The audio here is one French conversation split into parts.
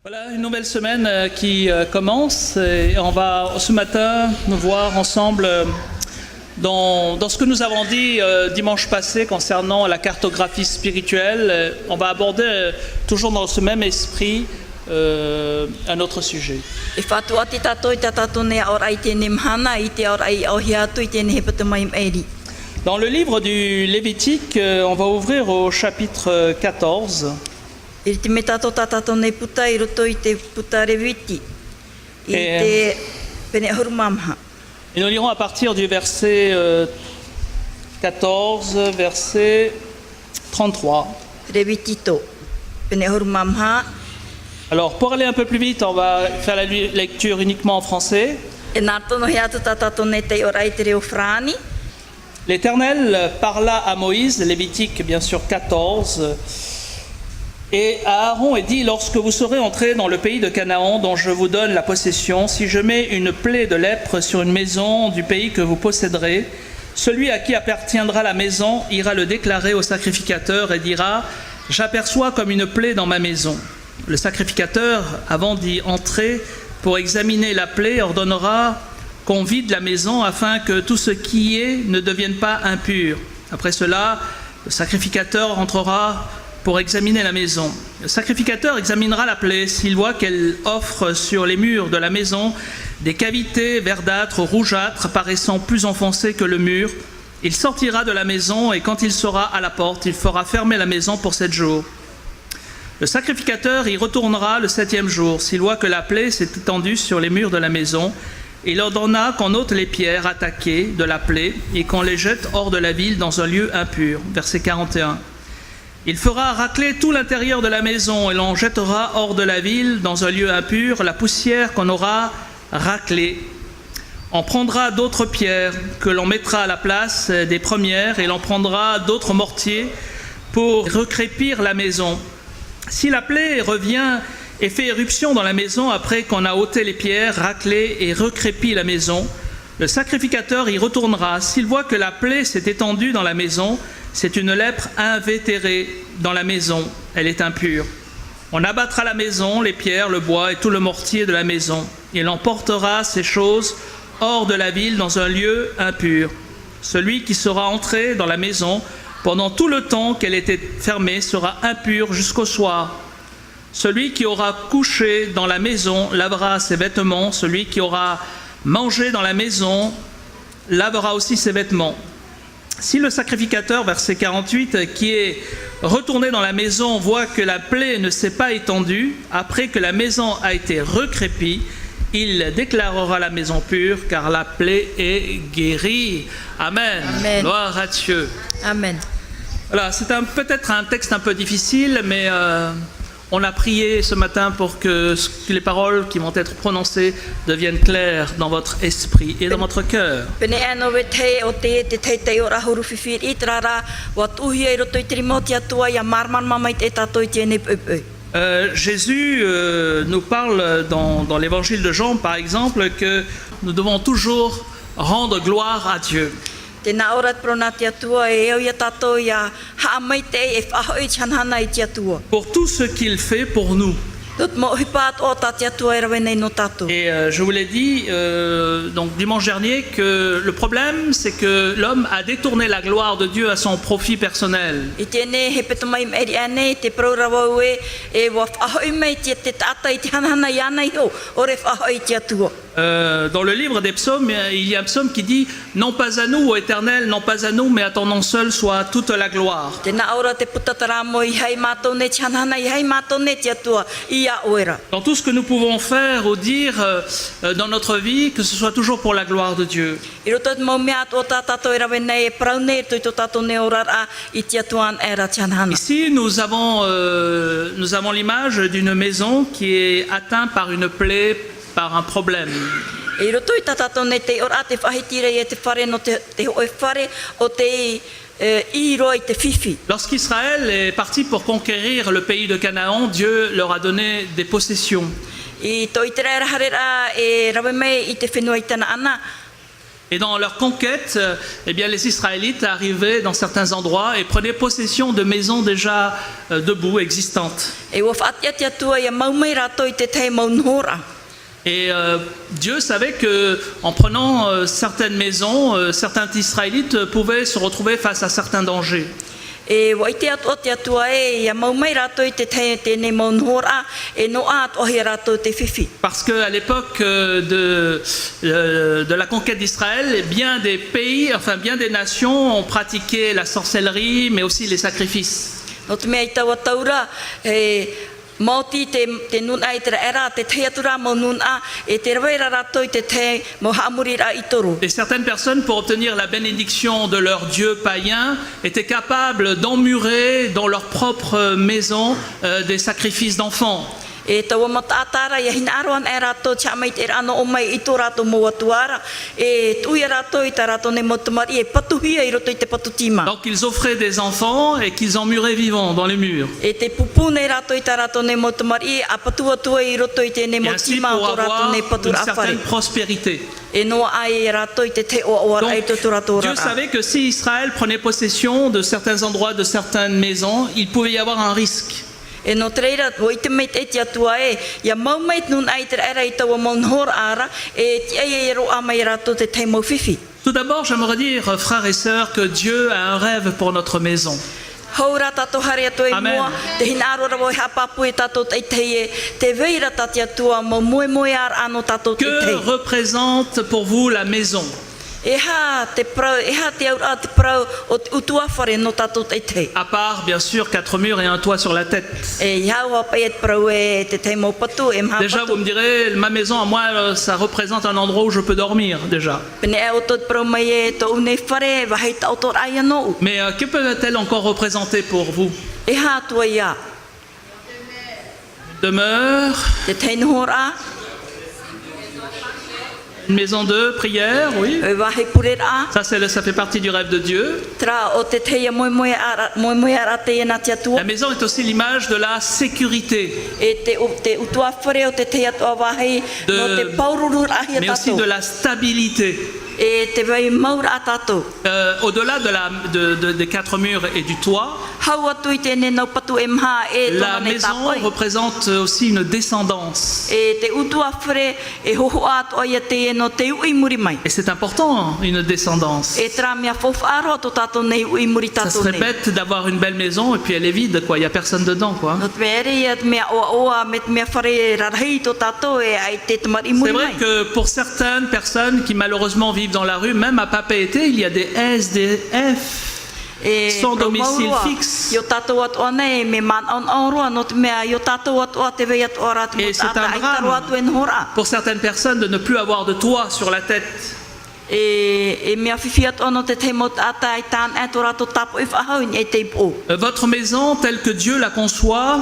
Voilà une nouvelle semaine qui commence et on va ce matin nous voir ensemble dans ce que nous avons dit dimanche passé concernant la cartographie spirituelle. On va aborder toujours dans ce même esprit un autre sujet. Dans le livre du Lévitique, on va ouvrir au chapitre 14. Et nous lirons à partir du verset 14, verset 33. Alors, pour aller un peu plus vite, on va faire la lecture uniquement en français. L'Éternel parla à Moïse, Lévitique bien sûr 14, et à Aaron et dit: lorsque vous serez entrés dans le pays de Canaan dont je vous donne la possession, si je mets une plaie de lèpre sur une maison du pays que vous posséderez, celui à qui appartiendra la maison ira le déclarer au sacrificateur et dira: j'aperçois comme une plaie dans ma maison. Le sacrificateur, avant d'y entrer pour examiner la plaie, ordonnera qu'on vide la maison afin que tout ce qui y est ne devienne pas impur. Après cela, le sacrificateur entrera pour examiner la maison. Le sacrificateur examinera la plaie. S'il voit qu'elle offre sur les murs de la maison des cavités verdâtres, rougeâtres, paraissant plus enfoncées que le mur, il sortira de la maison et quand il sera à la porte, il fera fermer la maison pour 7 jours. Le sacrificateur y retournera le 7e jour. S'il voit que la plaie s'est étendue sur les murs de la maison, il ordonna qu'on ôte les pierres attaquées de la plaie et qu'on les jette hors de la ville dans un lieu impur. Verset 41. Il fera racler tout l'intérieur de la maison et l'on jettera hors de la ville, dans un lieu impur, la poussière qu'on aura raclée. On prendra d'autres pierres que l'on mettra à la place des premières et l'on prendra d'autres mortiers pour recrépir la maison. Si la plaie revient et fait éruption dans la maison après qu'on a ôté les pierres, raclé et recrépi la maison, le sacrificateur y retournera. S'il voit que la plaie s'est étendue dans la maison, c'est une lèpre invétérée dans la maison, elle est impure. On abattra la maison, les pierres, le bois et tout le mortier de la maison. Il emportera ces choses hors de la ville dans un lieu impur. Celui qui sera entré dans la maison pendant tout le temps qu'elle était fermée sera impur jusqu'au soir. Celui qui aura couché dans la maison lavera ses vêtements. Celui qui aura mangé dans la maison lavera aussi ses vêtements. Si le sacrificateur, verset 48, qui est retourné dans la maison, voit que la plaie ne s'est pas étendue, après que la maison a été recrépie, il déclarera la maison pure, car la plaie est guérie. Amen. Amen. Gloire à Dieu. Amen. Voilà, c'est peut-être un texte un peu difficile, mais on a prié ce matin pour que les paroles qui vont être prononcées deviennent claires dans votre esprit et dans votre cœur. Jésus nous parle dans l'évangile de Jean, par exemple, que nous devons toujours rendre gloire à Dieu. Pour tout ce qu'il fait pour nous. Et je vous l'ai dit donc dimanche dernier que le problème c'est que l'homme a détourné la gloire de Dieu à son profit personnel. Dans le livre des psaumes, il y a un psaume qui dit: non pas à nous, ô Éternel, non pas à nous, mais à ton nom seul soit toute la gloire. Dans tout ce que nous pouvons faire ou dire dans notre vie, que ce soit toujours pour la gloire de Dieu. Ici, nous avons l'image d'une maison qui est atteinte par une plaie, par un problème. I roa I te whiwhi. Lorsqu'Israël est parti pour conquérir le pays de Canaan, Dieu leur a donné des possessions. I toi I te rera harera e rawe mai I te whenua I tana ana. Et dans leur conquête, eh bien, les Israélites arrivaient dans certains endroits et prenaient possession de maisons déjà debout, existantes. E wa whaatiatia tua ia maumai rato I te te maunhora. Et Dieu savait que, en prenant certaines maisons, certains Israélites pouvaient se retrouver face à certains dangers. E wa I te atua e ia maumai rato I te tēnei maunhora e no ato hi rato te whiwhi. Parce qu'à l'époque de la conquête d'Israël, bien des pays, enfin bien des nations ont pratiqué la sorcellerie, mais aussi les sacrifices. No te mea I taua taura Mauti te nun ai te era te te atura mo nun a e te rewera rato I te te mo hamuri ra I toru. Et certaines personnes, pour obtenir la bénédiction de leur dieu païen, étaient capables d'emmurer dans leur propre maison des sacrifices d'enfants. E taua mataatara ia hina aroan e rato tia mai te rano o mai I tō rato mo atuara e tuia rato I ta rato ne motumari e patuhia I roto I te patutima. Donc ils offraient des enfants et qu'ils emmuraient vivants dans les murs. E te pupune rato I ta rato ne motumari a patuatua I roto I te ne Et ainsi motima pour o tō rato avoir ne une patura certaine afare. prospérité. E noa ai rato I te te o ora ai tō rato Dieu rara. savait que si Israël prenait possession de certains endroits, de certaines maisons, il pouvait y avoir un risque. E no treira o I te meit e tia tua e ia maumeit nun ai te era I taua maunhora ara e tia e ro a mai rato te te mau whiwhi. Tout d'abord, j'aimerais dire, frères et sœurs, que Dieu a un rêve pour notre maison. Haura tato hare ato e Amen. mua, te hina aro rawo I hapapu e tato te teie, te veira tatia tua mo moe moe ar ano tato te Que tei. représente pour vous la maison? E ha te prau, e ha te aura te prau o te utua whare no tato te tei. À part, bien sûr, 4 murs et un toit sur la tête. E haua pai e te prau e te tei mo patu e mha Déjà, patu. vous me direz, ma maison, à moi, ça représente un endroit où je peux dormir, déjà. Pene e o tot prau mai e to une whare, wahei tau tor ai anō. Mais que peut-elle encore représenter pour vous? E ha tua ia, Demeure, te tei nohora, une maison de prière, oui. e wahei purera, Ça fait partie du rêve de Dieu. tra o te teia moe moe ara te e na tia tua. La maison est aussi l'image de la sécurité, E te utua whare o te te atua wahei no te paururu ahi a mais aussi de tatou. la stabilité. E te wai maura a tatou. Au-delà des 4 murs et du toit, Hau atu I tēnei nau patu e maha e la tona nei maison tāpoi. représente aussi une descendance. E te utua whare e hoho atua ia te e no te ui muri mai. Et c'est important, une descendance. E tra mea fofu aro to tatou nei ui muri Ça tatou serait nei. bête d'avoir une belle maison et puis elle est vide, quoi. Il n'y a personne dedans, quoi. No te mea ere ia te mea oa oa me te mea whare rarahei to tatou e ai te tamari C'est muri vrai mai. que pour certaines personnes qui malheureusement vivent dans la rue, même à Papeete, il y a des SDF. E sans domicile promaurua, fixe. Yo tatou atua nei me man on roa no te mea yo tatou atua te vei atua ratu Et mo c'est un tata ai taru atu e drame nhora. pour certaines personnes de ne plus avoir de toit sur la tête. E mea whiwhi atua no te te mo tata ai tān e to ratu tapu e whahau ni e te ipo. Votre maison, telle que Dieu la conçoit,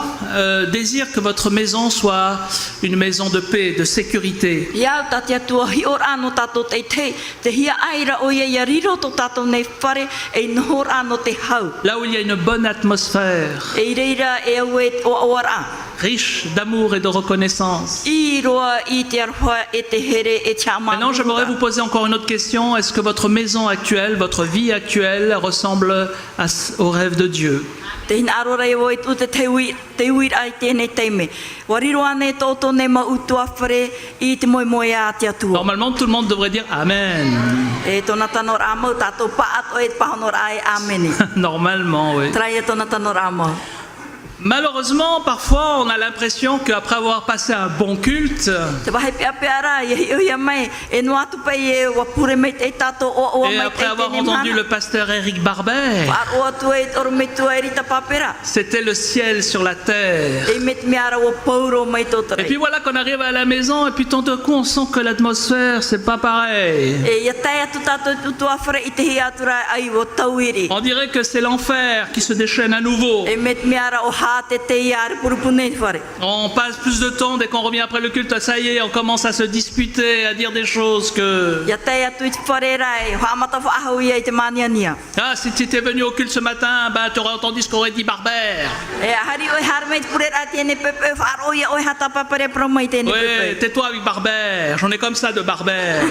désire que votre maison soit une maison de paix, de sécurité. Iau tati atua hi ora no tatou te hia aira o ia riro to tatou nei whare e nhora no te hau. Là où il y a une bonne atmosphère, E reira e au e o ora. riche d'amour et de reconnaissance. I roa I te arhoa e te here e chama. Maintenant, j'aimerais vous poser encore une autre question. Est-ce que votre maison actuelle, votre vie actuelle ressemble au rêve de Dieu? Te hina arora e o e tu te ui ai tēnei teime. Wariro ane tōtō ne ma utua whare I te moe moe a te atua. Normalement, tout le monde devrait dire Amen. E tōna tanor amau tātou pa ato e pahonor ai amene. Normalement, oui. Trai e tōna tanor amau. Malheureusement, parfois, on a l'impression qu'après avoir passé un bon culte, Te wahe pia pia ra e hi ia mai e no atu pai e wa pure mai te tātou o et mai après te avoir tēnei entendu mana. le pasteur Éric Barbet, Par o atu e toru me tua e rita papera. c'était le ciel sur la terre. E met me ara o pauro mai Et tōtare. puis voilà qu'on arrive à la maison et puis tout d'un coup on sent que l'atmosphère c'est pas pareil. E ia tai atu tātou tutua whare I te hi atura ai o tauiri. On dirait que c'est l'enfer qui se déchaîne à nouveau. E met me ara o ha te te ia purupune whare. On passe plus de temps dès qu'on revient après le culte, ça y est, on commence à se disputer, à dire des choses que... Ia te atu i te whare rai, whamata whaahau ia i te maniania. Ah, si tu étais venu au culte ce matin, ben, tu aurais entendu ce qu'aurait dit Barbère. E hari oi harmei te pure ra tēne pepe, wharo ia oi hata papare promai tēne Oui, pepe. tais-toi avec Barbère, j'en ai comme ça de Barbère.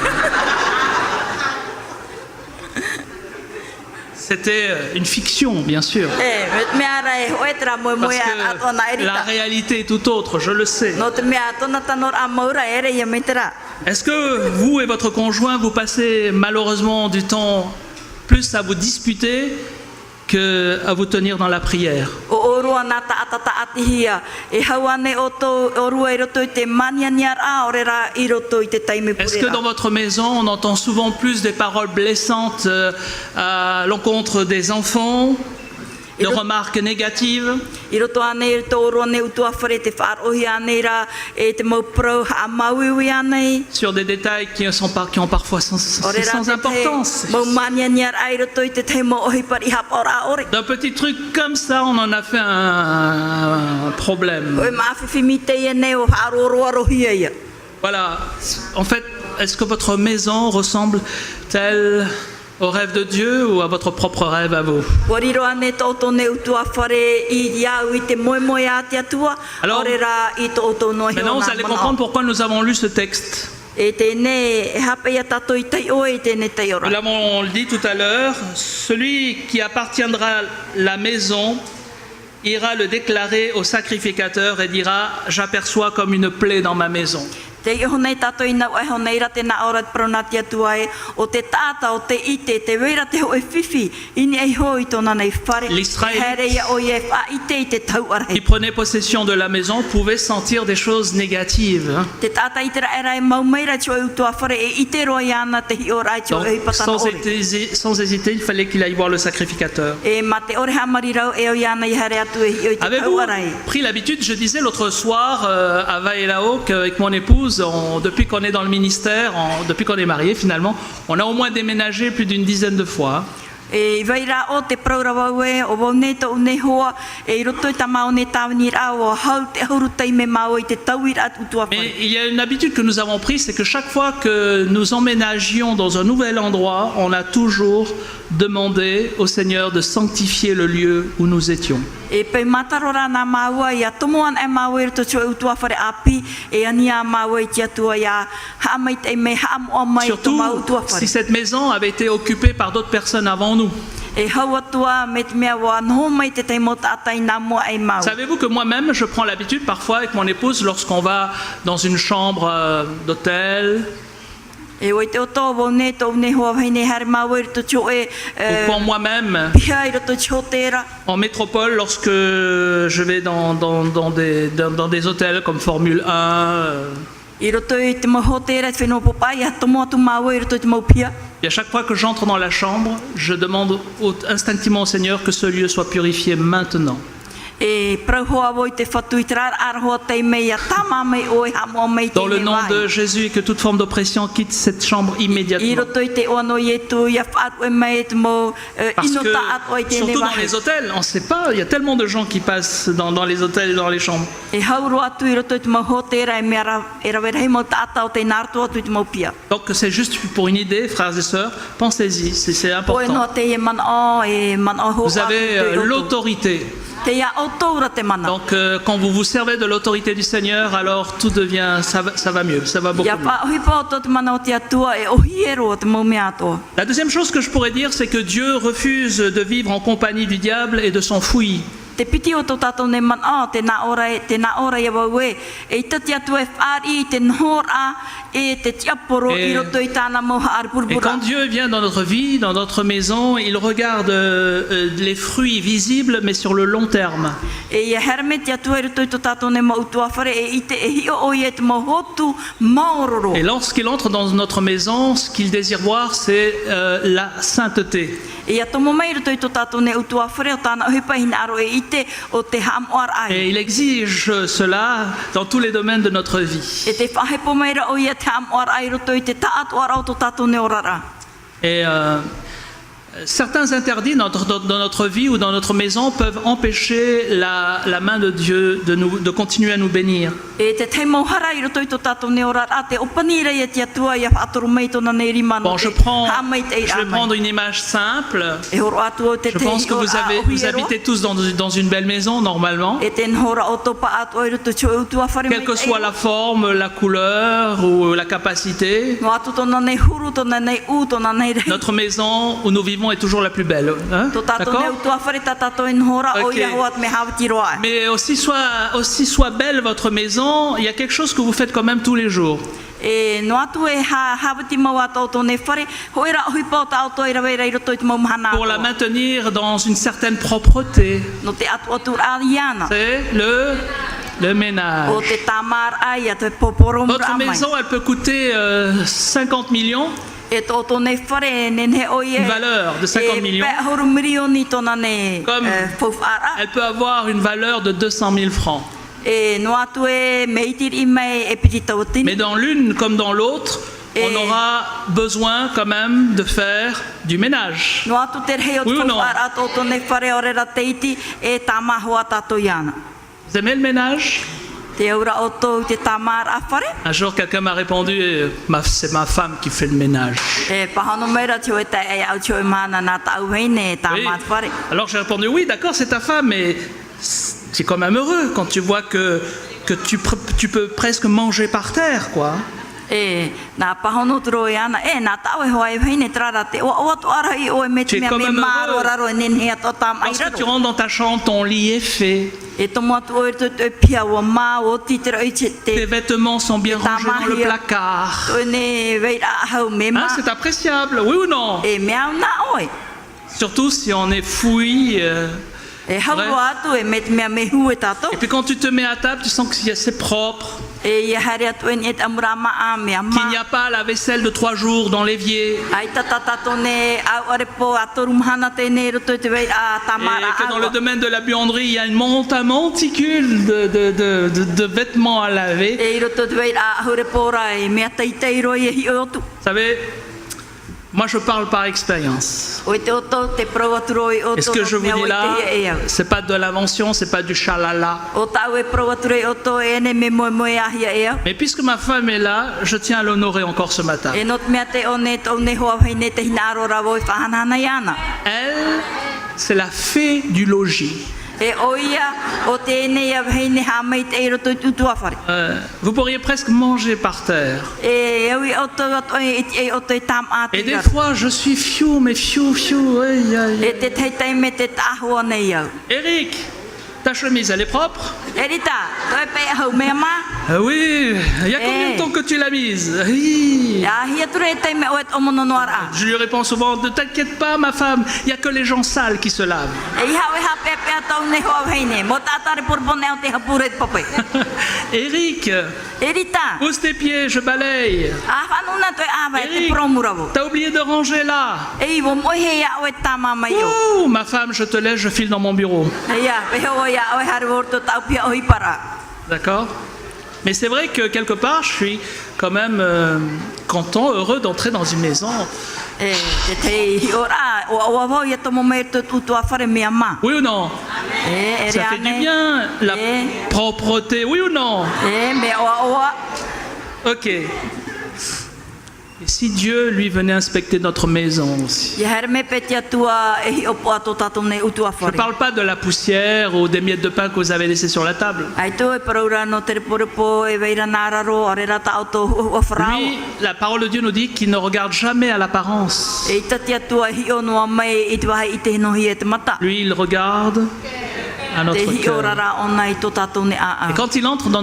C'était une fiction, bien sûr. E, mea rai, oi tra moe moe a tona Parce que la erita. réalité est tout autre, je le sais. No te mea tona tanor a maura ere ia me tera. Est-ce que vous et votre conjoint, vous passez malheureusement du temps plus à vous disputer qu'à vous tenir dans la prière? O orua nā taatata atihia, e hauane o tō orua i roto i te manianiar a orera i roto i te taime Est-ce que dans purera. votre maison, on entend souvent plus des paroles blessantes à l'encontre des enfants, de remarques négatives? I roto anei i tō orua nei utua whare te whaarohi anei ra, e te mau prau ha mauiwi anei. Sur des détails qui ont parfois sans Orera te importance. te mau manianiar a i roto i te te mau ohi pari hapora ore. D'un petit truc comme ça, on en a fait un problème. Oe maawhiwhimi te ia nei o haaroroa rohia ia. Voilà. En fait, est-ce que votre maison ressemble-t-elle au rêve de Dieu ou à votre propre rêve à vous? Wariro ane tō nei utua whare i iau i te moe moe a te atua, Alors, orera i tō nohi o Maintenant, vous nā allez mana o. comprendre pourquoi nous avons lu ce texte. E tēnei, e hape ia tato i tei oe i tēnei tei Nous ora. l'avons dit tout à l'heure, celui qui appartiendra la maison ira le déclarer au sacrificateur et dira « J'aperçois comme une plaie dans ma maison ». Te iho nei tato i nau eho nei ra tēnā ora pronati atua e, o te tāta o te ite, te weira te ho e whiwhi, ini ei ho i tōna nei whare, L'Israélite. here ia o ie wha ite i te tau Qui arahei. prenait possession de la maison pouvait sentir des choses négatives. Hein. Te tāta i te ra era e mau meira tio e utua whare e ite roa i ana te hi ora i tio Donc, e hi patana ore. sans hésiter, il fallait qu'il aille voir le sacrificateur. E ma te ore hamari rau e o i ana i here atu e hi o i te tau Avez-vous arahei. pris l'habitude, je disais l'autre soir à Vaelao qu'avec mon épouse, depuis qu'on est dans le ministère, depuis qu'on est mariés finalement, on a au moins déménagé plus d'une dizaine de fois. E vai rā o te praurawa ue, o wau ne tau ne hoa, e i roto i ta mao ne tāwini rā o hau te hauru teime mao i te tauir at utua Mais whare. il y a une habitude que nous avons prise, c'est que chaque fois que nous emménagions dans un nouvel endroit, on a toujours demandé au Seigneur de sanctifier le lieu où nous étions. E pei mataro rā nā maua i a tomoan e maua i roto tio e utua whare api, e ania maua i te atua i a haamai te me haamoa mai i tō Surtout mau utua whare. si cette maison avait été occupée par d'autres personnes avant nous. E hau atua me te mea wa noho mai te teimo tātai nā mua e mau. Savez-vous que moi-même, je prends l'habitude parfois avec mon épouse, lorsqu'on va dans une chambre d'hôtel, E oi te o tō wau ne tau ne hoa whai ne hare maua i roto tio e ou pour moi-même, pia i roto tio tērā. en métropole, lorsque je vais dans des hôtels comme Formule 1, I roto i te maho tērā te whenua popai, a tomo atu maua i roto i te mau pia. et à chaque fois que j'entre dans la chambre, je demande instinctivement au Seigneur que ce lieu soit purifié maintenant. E prauhoa wo i te whatu i te rara arahoa tei mei a tama mei oe hamoa mei te Dans le me nom vai. de Jésus, et que toute forme d'oppression quitte cette chambre I immédiatement. roto i te oano i e tu, ia whaatu e mei te mo Parce ino que, ta ato i te ne surtout dans vai. les hôtels, on ne sait pas, il y a tellement de gens qui passent dans les hôtels et dans les chambres. E hauro atu i roto i te mau ho tērā e mea e rawera hei mau tata o te nartu atu i te mau pia. Donc c'est juste pour une idée, frères et sœurs, pensez-y, c'est Oe important. noa te e man o, e man o ho Vous avez l'autorité. Te ia o tōra te mana. Donc quand vous vous servez de l'autorité du Seigneur, alors tout devient, ça va mieux, ça va beaucoup Ia mieux. pa ohi pa o tō te mana o te atua e ohi e roa te mau mea atoa. La deuxième chose que je pourrais dire, c'est que Dieu refuse de vivre en compagnie du diable et de son fouillis. Te piti o tō tātou nei man o, te nā ora ia wau e, e i tati atu e whaari i te nhora e te tiaporo Et- i roto i tāna moha ar Et purpura. quand Dieu vient dans notre vie, dans notre maison, il regarde les fruits visibles, mais sur le long terme. E ia herme te atu e roto i tō tātou nei mautua whare e i te e hio o i e te mohotu maororo. Et lorsqu'il entre dans notre maison, ce qu'il désire voir, c'est la sainteté. E ia tomo mai roto i tō tātou nei utua whare o tāna ohipa hina aro e i te o te hamoar ai. Et il exige cela dans tous les domaines de notre vie. E te whahepo mai ra o ia te hamoar ai roto i te taatu ara o tō tātou nei orara. Et certains interdits dans notre vie ou dans notre maison peuvent empêcher la main de Dieu de continuer à nous bénir. E te teimau hara i roto i tō tātou ne ora a te opanira ia te atua ia whaatoro mei tōna nei rima Bon, no je te vais amai. prendre une image simple. E horo atu o te Je pense que vous habitez tous dans une belle maison, normalement. E ten hora o tō pa atu i roto tō utua whare Quelle que soit la forme, la couleur ou la capacité, No atu tōna nei huru, tōna nei u, tōna nei rei. notre maison où nous vivons est toujours la plus belle. Hein? Tō tātou D'accord? ne utua whare tā tātou in hora o Ok. ia hoat me hawati roa. Mais aussi soit belle votre maison, il y a quelque chose que vous faites quand même tous les jours. E no atu e hawati mau ato tō ne whare, hoera hui pao tā auto i raweira i roto i te mau mahana. Pour la maintenir dans une certaine propreté. No te atu atu a iana. C'est le ménage. O te tamar ai a te poporomu Votre amai. maison, elle peut coûter 50 millions, E tō tō ne whare ne ne oie. une valeur de 50 millions. E pe horu mirioni tōna ne Comme whauwhara. elle peut avoir une valeur de 200 000 francs. E no atu e meitir i mei e piti tautini. Mais dans l'une comme dans l'autre, on aura besoin quand même de faire du ménage. No atu te rei o Oui ou non? whauwhara tō tō ne whare o rera teiti e tamahoa tātou iana. Vous aimez le ménage? Te aura o tō te tamar a whare. Un jour, quelqu'un m'a répondu, c'est ma femme qui fait le ménage. E pahano meira te oe te e au te oe mana nā tau heine e Oui. tamar whare. Alors j'ai répondu, oui, d'accord, c'est ta femme, mais c'est quand même heureux quand tu vois que tu peux presque manger par terre, quoi. E nā pahano turo e ana. E nā tau e hoa e heine trara te o atu ara i oe me Tu te es mea quand me même maro heureux. raro e nenhea tō tam ai Lorsque tu raro. rentres dans ta chambre, ton lit est fait, E tomo atu oe te pia o mā o titera i te tes vêtements sont bien rangés dans le placard. Toi ne veira hau me Hein, ma. c'est appréciable, oui ou non? E mea na oe. Surtout si on est fouillis. E hau Bref. atu e me te mea me hu e tato. Et puis quand tu te mets à table, tu sens que c'est propre, E ia hare atu e ni e te amurama a mea qu'il n'y ma. a pas la vaisselle de 3 jours dans l'évier, Ai tata tato ne au are po atoru mahana te ne roto i te veira a et tamara que dans le awa. domaine de la buanderie, il y a un monticule de vêtements à laver. E i roto te veira a hure pora e mea teitei roi e hi o otu. Vous savez, moi je parle par expérience. O i te oto te prau atu roi o Et ce que je vous mea dis o i là, te ia e au. c'est pas de l'invention, c'est pas du chalala. O tau e prau atu roi oto e ne me moe moe ahia e au. Mais puisque ma femme est là, je tiens à l'honorer encore ce matin. E not mea te o ne tau ne hoa hei te hina aro ravo i whahanana iana. Elle, c'est la fée du logis. E o ia o te ene ia hei ne hamei te e roto i tutua whare. Vous pourriez presque manger par terre. E au i o te tam a te Et des gara. fois, je suis fiou, mais fiou. Aïe, aïe. E te teitei me te tahua nei au. Eric, ta chemise, elle est propre? E rita, toi pe hau mea ma. Ah oui, il y a combien de temps que tu l'as mise? Hi. A hia ture e te me oet o mono noara. Je lui réponds souvent, ne t'inquiète pas ma femme, il n'y a que les gens sales qui se lavent. E iha o ha pepe a tau ne hoa hei ne. Mo tatare porpone au te hapure te papai. Eric, E rita, pousse tes pieds, je balaye. a whanuna toi awa e te Eric, promuravo. t'as oublié de ranger là. E iwo mo he ia o e tama mai o. Ouh, ma femme, je te laisse, je file dans mon bureau. E ia, pe ho ia o e haru orto tau pia o hipara. D'accord? Mais c'est vrai que quelque part, je suis quand même content, heureux d'entrer dans une maison. E te hi ora, o awa ia tomo me te tutua whare mea ma. Oui ou non? E Ça fait du bien, la propreté, oui ou non? E me oa. Ok. Et si Dieu, lui, venait inspecter notre maison aussi? Ia here me petia tua e hi opo ato tato nei utua Je ne whare. parle pas de la poussière ou des miettes de pain que vous avez laissées sur la table. Ai tō e paraura no te reporepo e veira nāraro, are rata auto o wharau. Lui, la parole de Dieu nous dit qu'il ne regarde jamais à l'apparence. E i tati atua hi o noa mai i te wahi i te hino hi e te mata. Lui, il regarde à Te notre hi o cœur. rara o nai tō tato ne a Et a. quand il entre dans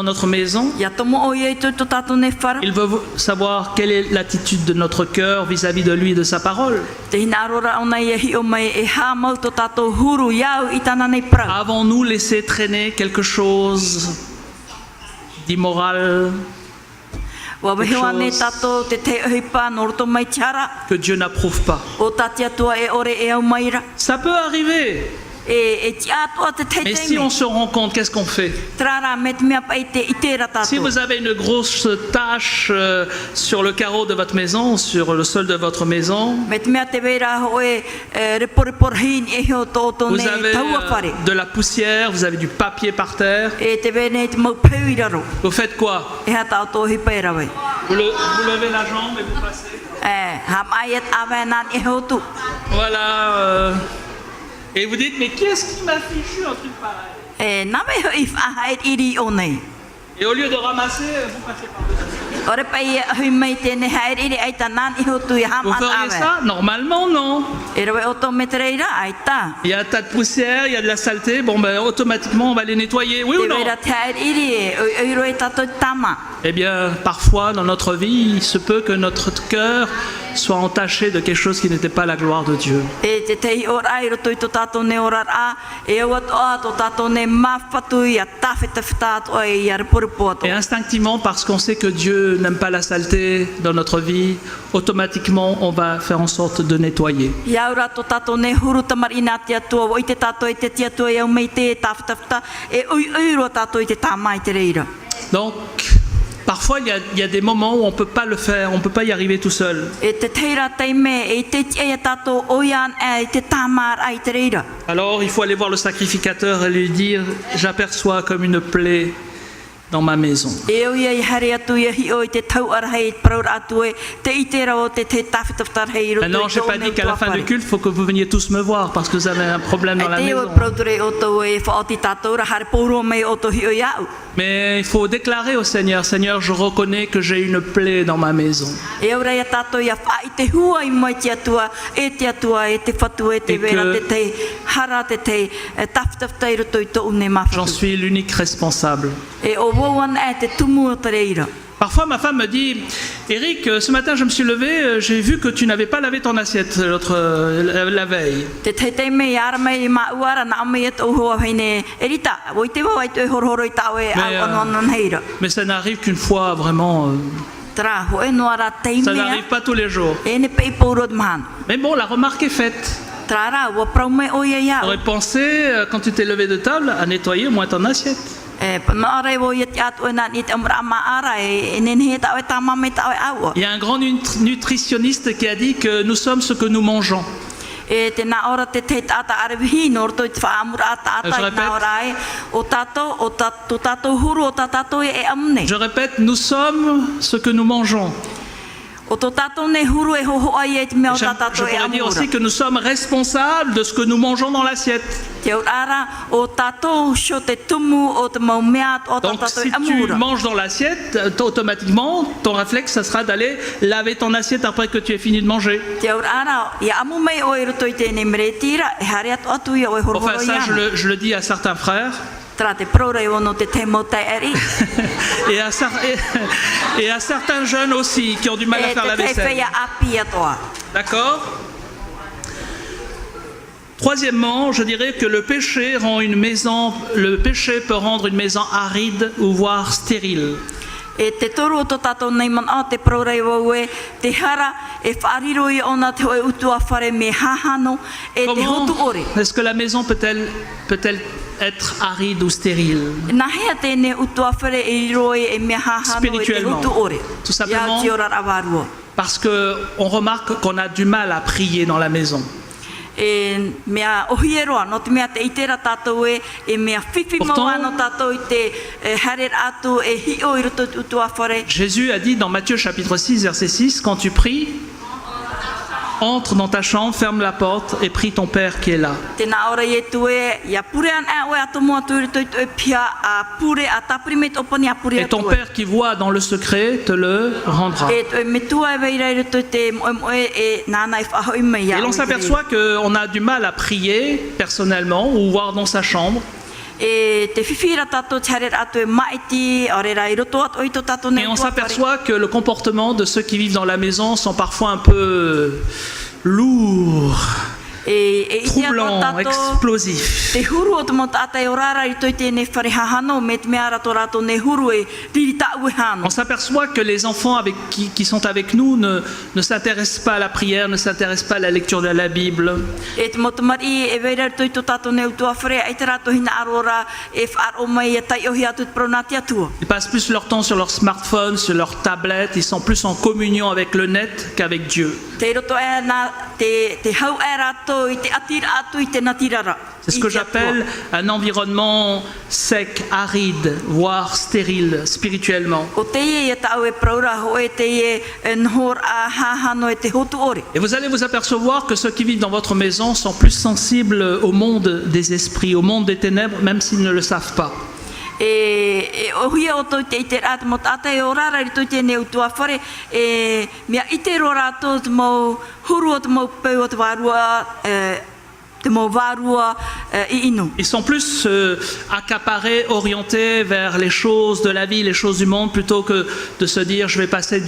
notre maison, Ia tomo o ia i tō tato ne whara. il veut savoir quelle est l'attitude de notre cœur vis-à-vis de lui et de sa parole. Te hina arora o nai e hi o mai e hā mau tō tato huru iau i tana nei prau. Avons-nous laissé traîner quelque chose d'immoral Wa wehewa ne chose tato te te hipa no roto mai tiara. que Dieu n'approuve pas? O tati atua e ore e au maira. Ça peut arriver. e ti atua te Mais si on se rend compte, qu'est-ce qu'on fait? Trara met mea pa ite itera Si tato. vous avez une grosse tache sur le carreau de votre maison, sur le sol de votre maison, Met mea te vera hoe repor hin e ho toto vous ne avez taua pare. de la poussière, vous avez du papier par terre, E te vene te mau peuiraro. vous faites quoi? E hata auto hi pera wei. Vous levez la jambe et vous passez. Ha mai et avenan e ho tu. Voilà. Et vous dites, mais qui est-ce qui m'a fichu un truc pareil? Na me ho if a et iri o nei. Et au lieu de ramasser, vous passez par-dessus. Ore pai hui mai tēne haere iri ai tanan i hotu i ham Vous an feriez awe. ça? Normalement, non. E rawe oto me tereira ai ta. Il y a un tas de poussière, il y a de la saleté, bon ben automatiquement on va les nettoyer, oui Te ou non? vera te haere iri e oiro e tato tama. Eh bien, parfois dans notre vie, il se peut que notre cœur soit entaché de quelque chose qui n'était pas la gloire de Dieu. E te tei ora i roto i to tato ne orar a. E o ato a to tato ne mawhatu i a tawheta whitato ai i a reporipo ato. Et instinctivement, parce qu'on sait que Dieu n'aime pas la saleté dans notre vie, automatiquement on va faire en sorte de nettoyer. I aura to tato ne huru tamarina te atua. O i te tato i te te atua i au mei te tawheta whita. E ui uro tato i te tama i te reira. Donc, parfois il y a des moments où on ne peut pas le faire, on ne peut pas y arriver tout seul. E te teira teime e te tia tato oian e te tamar ai te reira. Alors il faut aller voir le sacrificateur et lui dire, j'aperçois comme une plaie dans ma maison. E o ia i hare atu ia hi o i te tau ara hei praur atu e te itera o te te tawhitawhtar hei roto Maintenant, je n'ai pas dit qu'à la fin du culte, il faut que vous veniez tous me voir parce que vous avez un problème dans la E te o maison. praudure o tau e whaoti tatou ra hare pouro mei o to hi o iau. Mais il faut déclarer au Seigneur, Seigneur, je reconnais que j'ai une plaie dans ma maison. E ora ia tatou ia wha i te hua i mai te atua e te whatu e te Et vera que- te te hara te te tawhitawhtar i roto i to une J'en mawhatu. suis l'unique responsable. E o wawan e te tumu o te reira. Parfois, ma femme me dit, Eric, ce matin, je me suis levé, j'ai vu que tu n'avais pas lavé ton assiette la veille. Te te mei ara mei ma uara na mei et o hoa heine erita o te wa i te horhoro i tau e Mais, au anon heira. Mais ça n'arrive qu'une fois, vraiment. Tra ho e noara te Ça mea n'arrive pas tous les jours. e ne pei pouro de man. Mais bon, la remarque est faite. Tra ra wa prau me o ia ia. J'aurais pensé, quand tu t'es levé de table, à nettoyer au moins ton assiette. E na re wo ia te atu e na ni te amra ma ara e ne he tau e tama me tau e aua. Il y a un grand nutritionniste qui a dit que nous sommes ce que nous mangeons. E te na ora te te tata arabihi no to te whaamura ata Je ata i répète. na ora e o tato huru o tato e amne. Je répète, nous sommes ce que nous mangeons. O to tato ne huru e ho ai e te mea o Je tato e pourrais dire amura. aussi que nous sommes responsables de ce que nous mangeons dans l'assiette. Te ara o tatou sho te tumu o te mau mea o Donc tatou si e tu amura. manges dans l'assiette, automatiquement, ton réflexe, ça sera d'aller laver ton assiette après que tu aies fini de manger. Te ara ia amu mai o i roto i tēnei mere tira e hare atu atu ia o e horhoro Enfin, ça, iana. je le dis à certains frères Tra te prore o no te te mo te eri. et à certains jeunes aussi qui ont du mal à E faire la te te vaisselle. whea api atoa. D'accord? Troisièmement, je dirais que le péché peut rendre une maison aride ou voire stérile. E te toru o to tatou nei man a te prore o e te hara e whaariro i ona te oe utua whare me hahano e te Comment hotu ore. est-ce que la maison peut-elle être aride ou stérile? Na hea tēne utua whare e roi e me hahano e te Spirituellement. hotu ore. Tout simplement. Ia te ora awarua. Parce qu'on remarque qu'on a du mal à prier dans la maison. E mea ohieroa, no te mea te itera tātou e mea whiwhi Pourtant- maua no tātou i te harer atu e hi o i roto utua whare. Jésus a dit dans Matthieu chapitre 6, verset 6, quand tu pries, entre dans ta chambre, ferme la porte et prie ton Père qui est là. Tēnā ora i tu e, ia pure an e oe atu mua tu i roto e pia a pure a taprimit opani a pure Et ton atu e. Père qui voit dans le secret te le rendra. E me tua e veira i roto i te moe e nāna i whahoi me ia. Et l'on s'aperçoit qu'on a du mal à prier personnellement ou voir dans sa chambre. E te whiwhira tātou te harer atu e maiti, orera i roto atu i to tātou Et nei on tua whare. s'aperçoit que le comportement de ceux qui vivent dans la maison sont parfois un peu lourds. e troublant, explosif. te huru o te mo tātai o rara i toi tēnei whare hahano me te mea rato rato ne huru e riri tāu e hano. On s'aperçoit que les enfants qui sont avec nous ne s'intéressent pas à la prière, ne s'intéressent pas à la lecture de la Bible. E te mo te mari e veira toi to tātou ne utua whare ai te rato hina arora e whaar o mai e tai ohi atu te pronati atua. Ils passent plus leur temps sur leur smartphone, sur leur tablette, ils sont plus en communion avec le net qu'avec Dieu. Te roto e na te hau e rato i te atira atu i te natirara. C'est ce que j'appelle un environnement sec, aride, voire stérile spirituellement. O te e tau e praura ho e te e nhor a hahano e te hotu ore. Et vous allez vous apercevoir que ceux qui vivent dans votre maison sont plus sensibles au monde des esprits, au monde des ténèbres, même s'ils ne le savent pas. E ohia o toi te ite rata mo tātai o rara i toi te ne utua whare e mea ite ro rato te mo huru o te mo peu o te wārua te mo wārua i inu. Ils sont plus accaparés, orientés vers les choses de la vie, les choses du monde, plutôt que de se dire je vais passer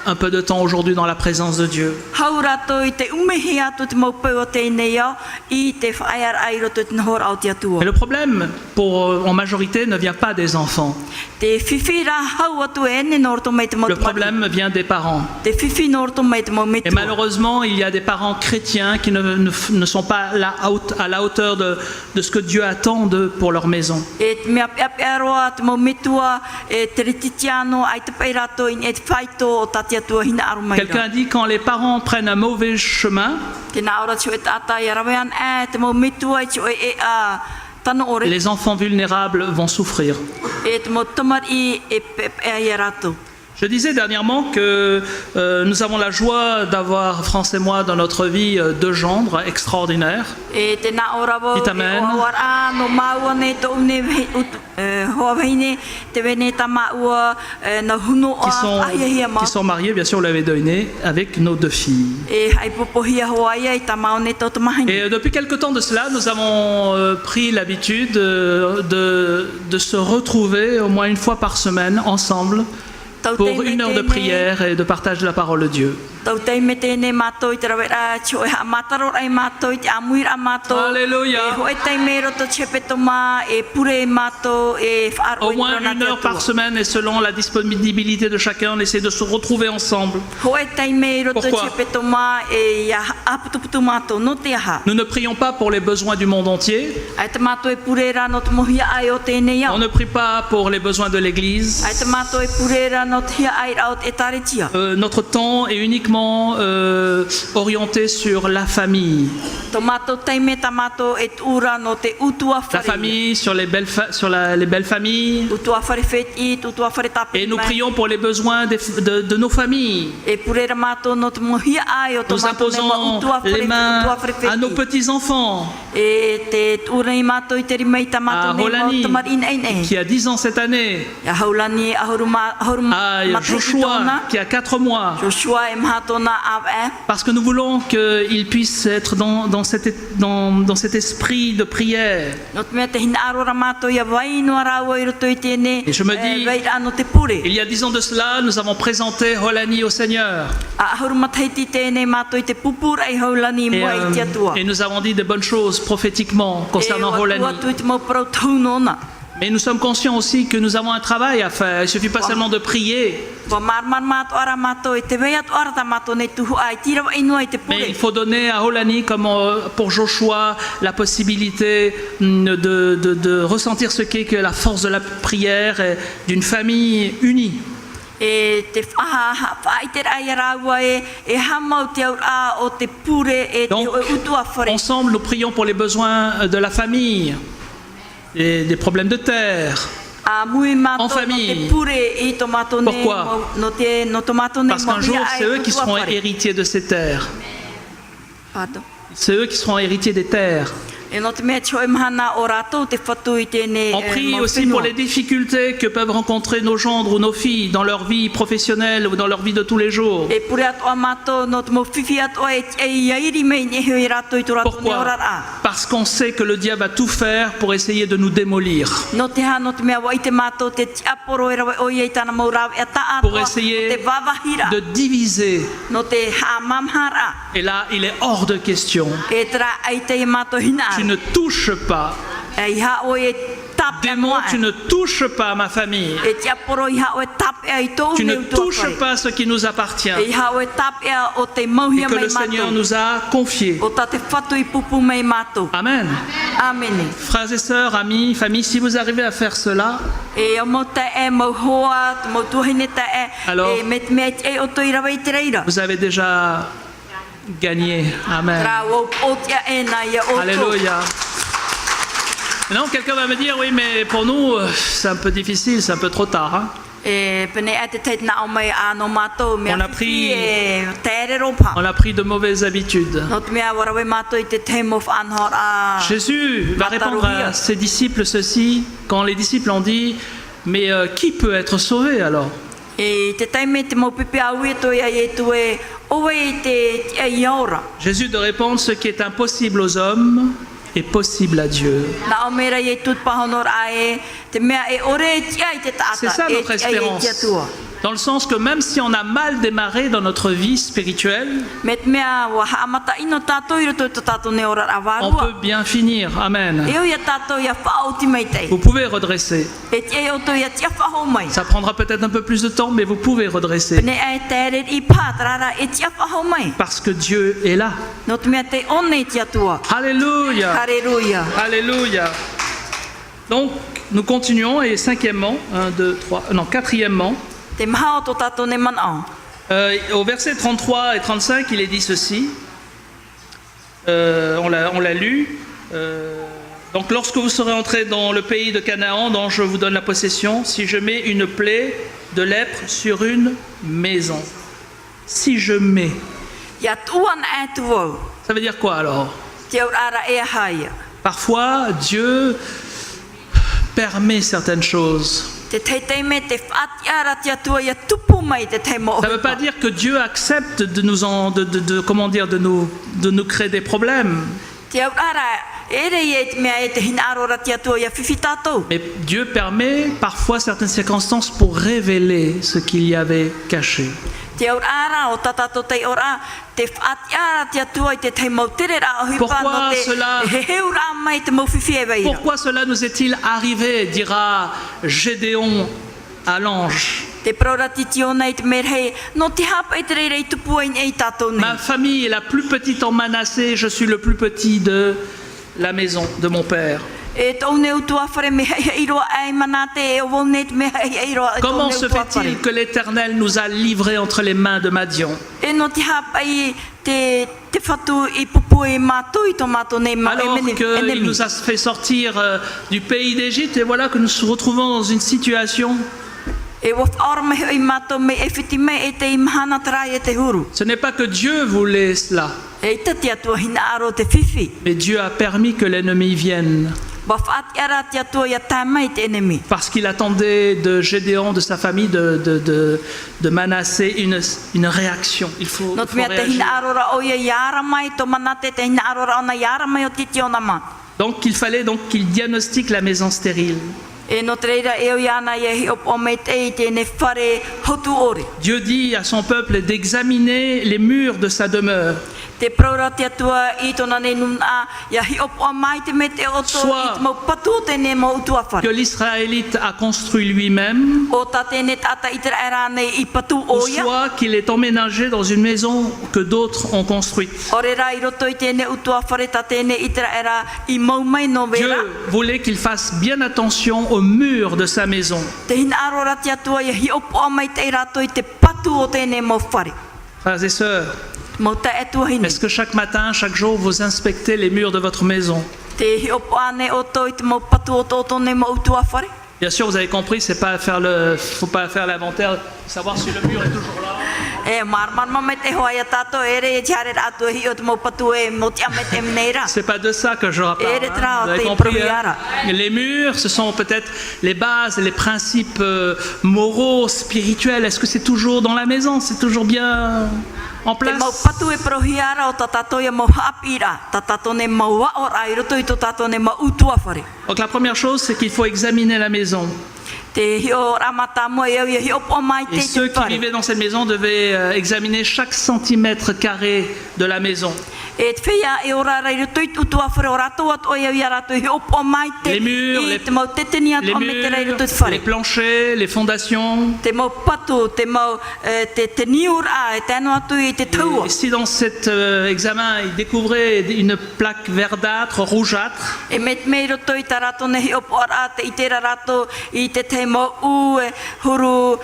un peu de temps aujourd'hui dans la présence de Dieu. Hau rato i te umehi atu te mo peu o te inea i te whaear ai roto te nhor au te atua. Mais le problème, en majorité, ne vient pas des enfants. Te whiwhi rā hau atu e ene norto mai te mo Le problème vient des parents. Te whiwhi norto mai te mo me Et malheureusement, il y a des parents chrétiens qui ne sont pas à la hauteur de ce que Dieu attend d'eux pour leur maison. E te mea pia roa te mo metua e te rititiano ai te pai rato i e te whaito o tati atua hina aru mai Quelqu'un a dit quand les parents prennent un mauvais chemin, Te nā ora tio e tātai a rawean te mo metua i tio e a tano ore les enfants vulnérables vont souffrir. e te mo tamar i e ai rato. Je disais dernièrement que nous avons la joie d'avoir, France et moi, dans notre vie, deux gendres extraordinaires. E te nā ora wo Dites amen. o awara no maua ne to une hoa veine te vene ta maua na huno o ahia ma qui sont mariés, bien sûr, vous l'avez deviné, avec nos deux filles. e hai popohia hoa ia i ta mau ne to te mahini. Et depuis quelque temps de cela, nous avons pris l'habitude de se retrouver au moins une fois par semaine ensemble pour une heure de prière et de partage de la parole de Dieu. Tau tei me tēnei mātou i te rawera tio e ha mataro ai mātou i te amuira mātou. Alléluia. E hoe tei me roto chepeto mā e pure mātou e whaar Au moins une heure par semaine et selon la disponibilité de chacun, on essaie de se retrouver ensemble. Hoe tei me roto Pourquoi? chepeto mā e ia aputuputu mātou no te aha. Nous ne prions pas pour les besoins du monde entier. Ai te mātou e purera no te mohia ai o tēnei On au. ne prie pas pour les besoins de l'Église. Ai te mātou e purera no te hia ai rao e taretia. Notre temps est uniquement orienté sur la famille. Tō mātou tei me ta mātou e ura no te utua La whare. famille, sur les belles familles. Utua whare whet utua whare tape. Et nous prions pour les besoins de nos familles. E purera mātou no te mohia ai o tō Nous mātou imposons les mains à nos petits-enfants, E te ura i mātou i te rimei ta à mātou nei Rolani, mo te marina ei. qui a 10 ans cette année, Ia haulani ahuru à Joshua, qui a 4 mois. Joshua e mahatona ave. Parce que nous voulons qu'ils puissent être dans cet esprit de prière. No te mea te hina arora mātou ia vai no araua i roto i tēne. Et je me dis, Vai ano te pure. Il y a 10 ans de cela, nous avons présenté Rolani au Seigneur. A ahuru mataiti tēne mātou i te pupura i haulani Et, mua i te atua. et nous avons dit de bonnes choses prophétiquement concernant Rolani. watu i te mau parau taunona. Mais nous sommes conscients aussi que nous avons un travail à faire. Il ne suffit pas seulement de prier, Wa marmar mātou ara mātou i te vea tu ara ta mātou nei tuhu ai tira wa inua i te mais il pure. faut donner à Rolani, comme pour Joshua, la possibilité de ressentir ce qu'est que la force de la prière et d'une famille unie. E te whaitera ai araua e hamau te aura o te pure e te Donc, utua whare. ensemble, nous prions pour les besoins de la famille, et des problèmes de terre. A mui mātou En no famille. te pure i tō mātou nei Pourquoi? no tō mātou nei Parce qu'un jour, mohia ai c'est eux qui utua seront whare. héritiers de ces terres. Pardon. C'est eux qui seront héritiers des terres. E no te mea tio e mahana o rātou te whatu I tēnei On prie aussi pour les difficultés que peuvent rencontrer nos gendres ou nos filles dans leur vie professionnelle ou dans leur vie de tous les jours. E pure atoa mātou no te mo whiwhi atoa e iairi mei nehe I rātou I tō rātou ne Pourquoi? orara. Parce qu'on sait que le diable va tout faire pour essayer de nous démolir, No te ha no te mea wa I te mātou te tiaporo e rawe o iei tāna mau rāwe e tā pour atoa essayer te wawahira. de diviser. No te ha mamhara. Et là, il est hors de question. E tera ai te mātou hina. Tu ne touches pas. E iha o e tape Démon, moa. tu ne touches pas ma famille. E tiaporo iha o e tape ai tō Tu ne meu touches tuakai. pas ce qui nous appartient E iha o e tape o te et mauhia que mai le Seigneur mātou. nous a confié. O ta te whatu I pupu mai mātou. Amen. Amene. Frères et sœurs, amis, famille, si vous arrivez à faire cela, E o mo te e mau hoa, mo tuhine te e. Alors, E me e o to I rawa I te reira. vous avez déjà gagné. Amen. Ra o tia e na ia o to. Alléluia. Non, quelqu'un va me dire, oui, mais pour nous, c'est un peu difficile, c'est un peu trop tard. Hein? E pene e te teit na o mai ano mātou. Mea On a whiwhi pris- e tere ropa. On a pris de mauvaises habitudes. No te mea warawe mātou I te te mo whanhor a. Jésus va répondre à ses disciples ceci, quand les disciples ont dit, mais qui peut être sauvé alors? E te taime te mo pipi a ue to ia e tu e owe I te tia iora. Jésus de répondre, ce qui est impossible aux hommes est possible à Dieu. Na o mera i tut pahonor a e te mea e ore e tia I te taata. C'est ça notre E tia I espérance. tia tua. Dans le sens que même si on a mal démarré dans notre vie spirituelle, Me te mea wa haamata ino tātou I roto to tātou ne ora a on wārua. peut bien finir. Amen. E o ia tātou ia whaoti mai tei. Vous pouvez redresser. E tia o to ia tia whaho mai. Ça prendra peut-être un peu plus de temps, mais vous pouvez redresser. Ne e tere I pātrara e tia whaho mai. Parce que Dieu est là. No te mea te one I tia tua. Alléluia. Halleluja. Alléluia. Donc, nous continuons. Et cinquièmement, quatrièmement, Te maha o to tātou ne manao. au verset 33 et 35, il est dit ceci. On l'a lu. Donc, lorsque vous serez entrés dans le pays de Canaan, dont je vous donne la possession, si je mets une plaie de lèpre sur une maison. Si je mets. Ia tuan e tuau. Ça veut dire quoi alors? Te ara e haia. Parfois, Dieu permet certaines choses. Te teiteme te whaatiara tia tua ia tupu mai te te mo. Ça ne veut pas dire que Dieu accepte de nous créer des problèmes. Te ara ere e te mea e te hina arora tia tua ia whiwhi tātou. Mais Dieu permet parfois certaines circonstances pour révéler ce qu'il y avait caché. Te ara o tatato te ora te whaatiara tia tua I te te mo tere ra o hipa Pourquoi no te cela? he heura mai te mo whiwhi e weira. Pourquoi cela nous est-il arrivé, dira Gédéon à l'ange. Te prorati tio nei te merhei no te hapa I te reira I tupu ai nei tātou nei. Ma famille est la plus petite en Manassé, je suis le plus petit de la maison de mon père. E tau neu tua whare me hei hei roa ai manate e o wonet me hei hei roa e tau Comment neu se tua fait-il whare. que l'Éternel nous a livrés entre les mains de Madian? E no te hapa I te whatu I pupu e mātou I tō mātou nei ma Alors qu'il nous a fait sortir du pays d'Égypte, et voilà que nous nous retrouvons dans une situation. E wa whaora mai hoi mātou me e whiti mai e te imahana tarai e te huru. Ce n'est pas que Dieu voulait cela, E I tati atua hina aro te whiwhi. mais Dieu a permis que l'ennemi vienne. Wa whaati ara te atua ia tāmai te enemi. Parce qu'il attendait de Gédéon, de sa famille, de Manassé, une réaction. Il faut No te mea te réagir. hina arora o ia iara mai tō manate te hina arora ona iara mai o titi ona ma. Donc il fallait donc qu'il diagnostique la maison stérile. E no te reira e o iana ia hi op o me te I tēne whare hotu ore. Dieu dit à son peuple d'examiner les murs de sa demeure. Te praura te atua I tōna ne nuna ia hi op o mai te me te oto Soit I te mau patu o tēne mau utua que whare. l'Israélite a construit lui-même, O ta tēne tata I te era nei I patu ou o ia. soit qu'il est emménagé dans une maison que d'autres ont construite. Ore ra I roto I tēne utua whare ta tēne I te era I mau mai no vera. Dieu voulait qu'il fasse bien attention aux murs de sa maison. Te hina arora te atua ia hi op o mai te rato I te patu o tēne mau whare. Frères et sœurs, Mau ta e tua hini. est-ce que chaque matin, chaque jour, vous inspectez les murs de votre maison? Te hi op ane o to I te mau patu o to ne mau utua whare. Bien sûr, vous avez compris, c'est pas faut pas faire l'inventaire, savoir si le mur est toujours là. E marmar me te hoia tato ere tiare ato hi ot mo patu e mo ti amete mneira. C'est pas de ça que je parle. Vous avez te compris, hein? proviara. Les murs, ce sont peut-être les bases, les principes moraux, spirituels. Est-ce que c'est toujours dans la maison? C'est toujours bien en Te mau place? patu e prohiara o tatato ia mo hapira. Tatato ne mau wa ora i roto i to tato ne mau utua fare. Donc la première chose, c'est qu'il faut examiner la maison. Te hio ramata mo ia hio po mai Et te ceux qui fare. vivaient dans cette maison devaient examiner chaque centimètre carré de la maison. E te whia e ora rai roto i utua fare o rato at o ia rato hio po mai te. Les murs, I te mau teteni at Les o me te rai roto murs, te fare. les planchers, les fondations. Te mau patu, te mau te niura e te anu atu i te taua. Et si dans cet examen, ils découvraient une plaque verdâtre, rougeâtre, E me roto i ta rato ne hio po ara te i te rato i te te mau u e huru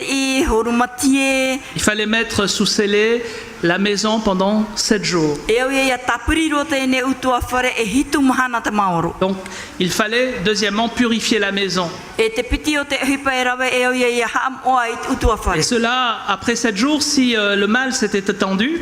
i huru matie. il fallait mettre sous scellé la maison pendant 7 jours. E au ia tapuri roto e ne utua whare e hitu mahana te maoro. Donc, il fallait, deuxièmement, purifier la maison. E te piti o te hipa e rawe e au ia haam oa i utua Et whare. cela, après 7 jours, si le mal s'était étendu,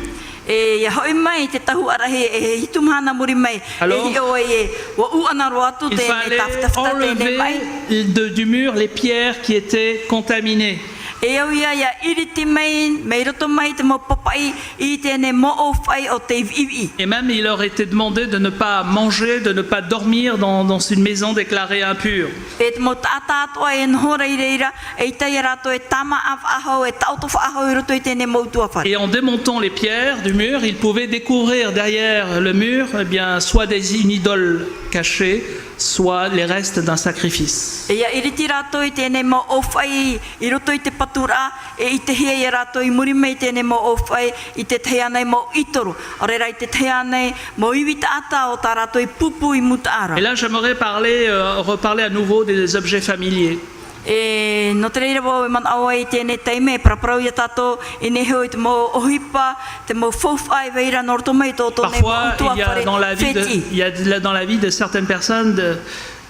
E ia hoi mai te tahu arahi e hitu mahana muri mai. Alors, e hi o e wa u ana roatu il te ne fallait taftafta te ne mai. enlever du mur les pierres qui étaient contaminées. E au ia iriti mai, mei roto mai te mo papai i te ne mo o whai o te iwi. Et même, il leur était demandé de ne pas manger, de ne pas dormir dans une maison déclarée impure. E te mo tata atoa e nhora i reira, e i tai rato e tama af aho, e tauto whaaho i roto i te ne mo utua whare. Et en démontant les pierres du mur, ils pouvaient découvrir derrière le mur, eh bien, soit une idole cachée, soit les restes d'un sacrifice. E ia iriti rato i te ne mo o whai i roto i te patura, e i te hea i rato i muri mei te ne mo o whai i te thea nei mo itoro. O reira i te thea nei mo iwi ta ata o ta rato i pupu i muta ara. Et là, j'aimerais reparler à nouveau des objets familiers. E no te reira wo e man awa i tēnei teime, praparau ia tato i ne heo i te mo ohipa, te mo fofai veira norto mai tō tō nei mo Parfois, utua il y a dans la vie de, wheti. il y a dans la vie de certaines personnes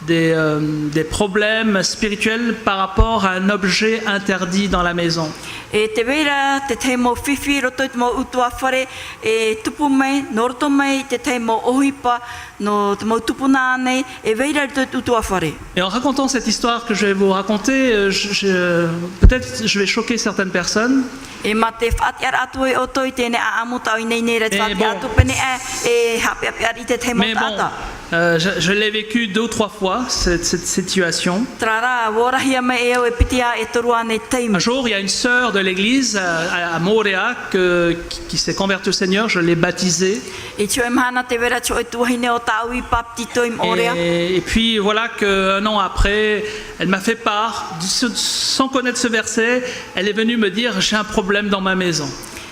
des problèmes spirituels par rapport à un objet interdit dans la maison. E te veira, te te mo whiwhi roto i te mo utua whare, e tupu mai, no roto mai, te te mo ohipa, no te mo tupu nā nei, e veira roto i te utua whare. Et en racontant cette histoire que je vais vous raconter, peut-être je vais choquer certaines personnes. E ma te whati ara atu e oto i tēne a amuta o i nei nei re te Eh whati bon. atu pene e hape hape ari te te mo Mais bon, tata. je l'ai vécu 2 ou 3 fois, cette situation. Trara, warahia me e au e pitia e torua nei teime. Un jour, il y a une sœur de l'église à Moréa qui s'est convertie au Seigneur, je l'ai baptisée. E tio e mahana te vera tio e tuahine o tau i paptito im orea. Et puis voilà qu'un an après, elle m'a fait part, sans connaître ce verset, elle est venue me dire, j'ai un problème dans ma maison.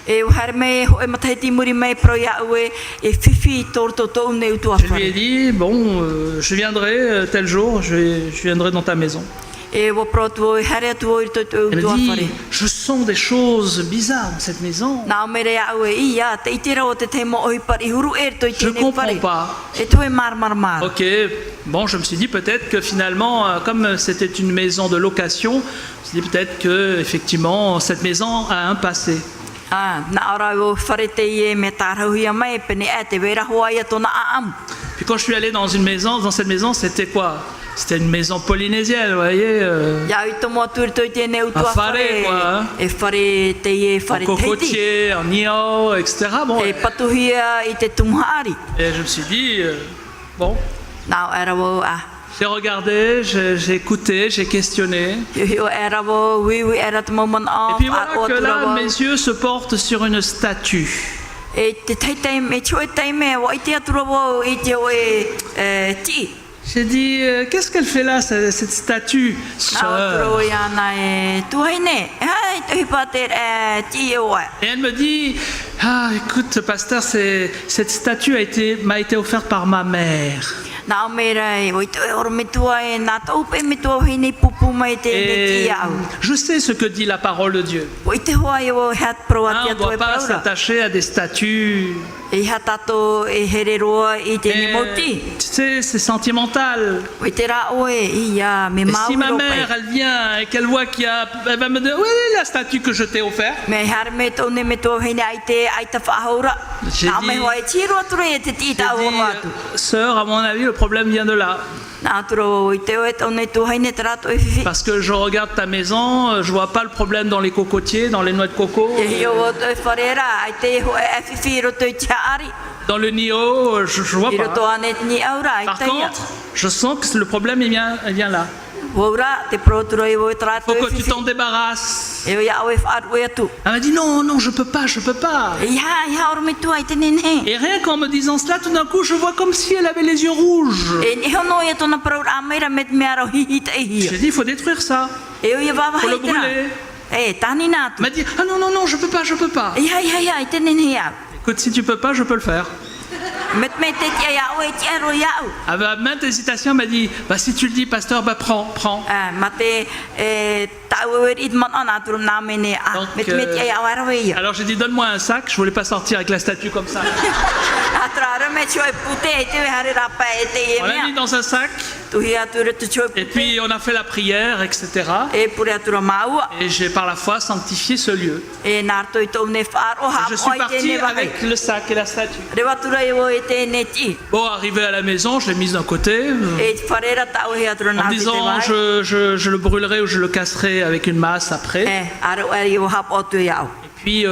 E uhare me ho e matahiti muri mai pro ia ue e whiwhi torto to ne utua Je lui ai whare. dit, bon, je viendrai tel jour, je viendrai dans ta maison. E wa pro tuo e hare atu o i to Elle utua me whare. dit, je sens des choses bizarres dans cette maison. Nā o mere ia ue ia, te itira o te te mo oi pari huru e to i Je tēne comprends whare. pas. E to e mar. Ok, bon, je me suis dit peut-être que finalement, comme c'était une maison de location, je me suis dit peut-être que effectivement cette maison a un passé. Ah, nā ora o whare te ie me tārahuia mai pene e te vera hoa ia tona aam. Puis quand je suis allé dans cette maison, c'était quoi? C'était une maison polynésienne, vous voyez, Ia i tomo atu to i tēne utua whare, quoi, hein. E whare te ie en whare teiti. cocotier, en niao, etc. Bon, E patuhia i te tumuhari. et je me suis dit, bon, Nā o era wo a. j'ai regardé, j'ai écouté, j'ai questionné. O era wo wiwi era te moment Et of puis a voilà o que là, atura wo. mes yeux se portent sur une statue. E te teiteime, e tio e teime, wa i te atura wo i te o e ti. J'ai dit, qu'est-ce qu'elle fait là, cette statue, Nā o atura sœur? o i ana e tuhaine. Hei, te hipa te ti e oa. Et elle me dit, ah, écoute, pasteur, cette statue m'a été offerte par ma mère. Nā o mera e, o i te oro me tua e, nā tau pe me tua hini pupu mai te Et ti au. je sais ce que dit la parole de Dieu. O i te hoa e o hat pro Hein, on ati ne atu doit e pas praura. s'attacher à des statues E ha tato e here roa I te Mais, moti. tu sais, c'est sentimental. O te ra oe ia me Et si ma mauro mère, pai. elle vient et qu'elle voit qu'il y a... Elle va me dire, oui, la statue que je t'ai offerte. Me har me tone me tō hene ai te ai ta whahaura. J'ai Nā dit- me hoa e tiro atura e te J'ai tita o dit, atu. sœur, à mon avis, le problème vient de là. Nā atura o I te oe tone tō hene te rato e whiwhi. Parce que je regarde ta maison, je vois pas le problème dans les cocotiers, dans les noix de coco. E hio o tō e wharera ai te ho e whiwhi roto I te ari. Dans le nio, je vois I roto pas. ane ni aura ai Par te ia. contre, je sens que le problème il vient là. Waura te protoro I o e trato Faut e que tu whiwhi. t'en débarrasses. E o ia o e wharu e atu. Elle m'a dit non, non, je peux pas, je peux pas. E ia oro me tu ai te nene. Et rien qu'en me disant cela, tout d'un coup, je vois comme si elle avait les yeux rouges. E ni hono ia tona praur a meira met me aro hihi te hia. J'ai dit, il faut détruire ça. E o ia wawa Faut le hei te ra. brûler. E tani nā Elle m'a dit, ah non, non, non, je peux pas, je peux pas. E ia I te nene ia. Écoute, si tu peux pas, je peux le faire. Met me te tia ia o e tia ro ia o. Avec maintes hésitations, elle m'a dit, bah si tu le dis, pasteur, bah prends. Ma te tau e rit man ana turu nā mene a. Donc, Met me tia ia o aro e ia. Alors j'ai dit, donne-moi un sac, je voulais pas sortir avec la statue comme ça. Atra ara me tio e pute e te hare rapa e te e On l'a mis mea. dans un sac, Tuhi atura tu tio e et pute. puis on a fait la prière, etc. E pure atura maua. Et j'ai par la foi sanctifié ce lieu. E nā toi tau ne whaar o ha Je o suis ai te parti ne wakai. avec le sac et la statue. Rewa tura e o e te ne ti. Bon, arrivé à la maison, je l'ai mise d'un côté, E wharera tau he atura en nā me te te disant, vai. je le brûlerai ou je le casserai avec une masse après. E aro e o hap o tu iau. Et puis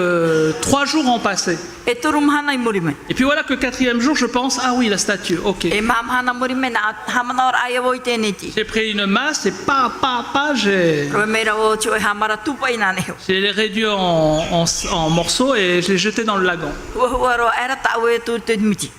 3 jours ont passé. E turu mahana I muri me. Et puis voilà que le 4e jour, je pense, ah oui, la statue, ok. E mahana muri me nā hamana ora ai o I te ne ti. J'ai pris une masse et j'ai Roe meira o tio e hamara tupa I nā neho. les réduit en morceaux et je les jeté dans le lagon. Ua ro era tau e tu te miti.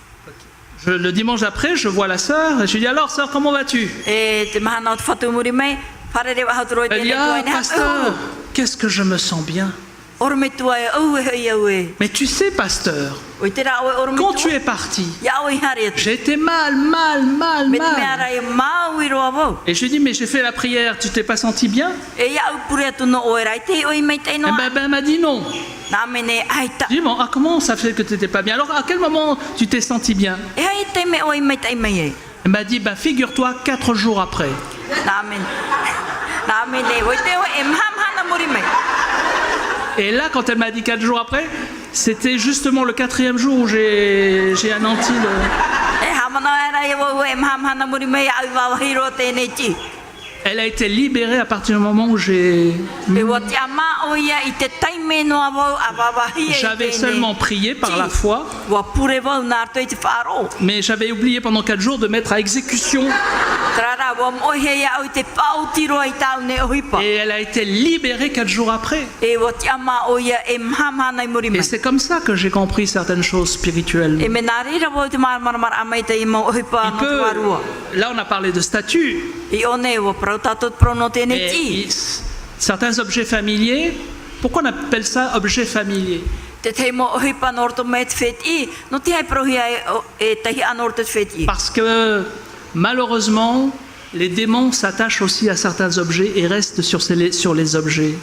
Le dimanche après, je vois la sœur et je lui dis, alors sœur, comment vas-tu? E te mahana o te whatu muri me. Wharere wa hatu roi te Elle dit, ne ah tuai pasteur, qu'est-ce que je me sens bien. Oro me tuai au e hei au e. Mais tu sais, pasteur, O I te ra o e oro me quand tu tuai. es parti, Ia o I hare atu. j'ai été mal. Me te mea rai mau I roa wau. Et je lui dis, mais j'ai fait la prière, tu t'es pas senti bien? E ia au pure atu no o e rai te o I mei te Eh inoa. ben, elle m'a dit non. Nā mene ai ta. Je dis, bon, ah, comment ça fait que tu n'étais pas bien? Alors, à quel moment tu t'es senti bien? E ai te me o I mei te I mei e. Elle m'a dit, ben, figure-toi, 4 jours après. Nā mene. Nā mene. O I te o e mhamhana muri mei. Et là, quand elle m'a dit 4 jours après, c'était justement le 4e jour où j'ai anéanti le... E hamana era e o e mhamhana muri mei au wawahiro tēnei ti. Elle a été libérée à partir du moment où j'ai... E wa te ama o ia I te taime noa wau a wawahi e J'avais seulement prié par la foi, Wa pure wau nā toi I te whaaro. mais j'avais oublié pendant 4 jours de mettre à exécution. Trara wa mohe ia au te pautiro I tau ne o hipa. Et elle a été libérée 4 jours après. E wa te ama o ia e mhamhana I muri Et mei. c'est comme ça que j'ai compris certaines choses spirituelles. E me nā reira wau te maramar amai te I mau o hipa Il no te peut... warua. Là, on a parlé de statues. I one wa prau tatot prono tēnei Et ti. certains objets familiers, pourquoi on appelle ça objet familier? Te te mo o hipa norto me te whet I. No te hai prohi ai e tahi anorto te whet I. Parce que malheureusement, les démons s'attachent aussi à certains objets et restent sur les objets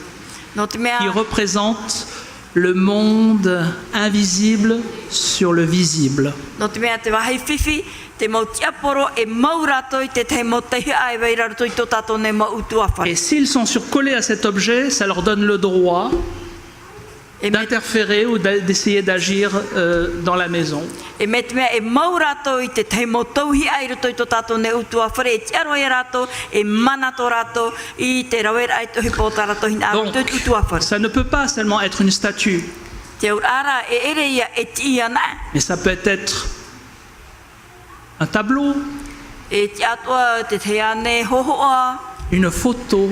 No te mea... qui représentent le monde invisible sur le visible. No te mea te wahai whiwhi, te mau tiaporo e mau ratoi te te mau tehi ai weira ratoi tō tātou ne mau utua whare. Et s'ils sont surcollés à cet objet, ça leur donne le droit E me, d'interférer ou d'essayer d'agir dans la maison. e me te mea e mau ratoi te te mau tauhi ai ratoi tō tātou ne utua whare. E tiaro e rato, e mana tō rato, I te rawera ai tohi pōta rato hina au Donc, tō utua whare. ça ne peut pas seulement être une statue, Te urara e ere ia e ti ana. mais ça peut être un tableau, E ti atua te te ane hohoa, une photo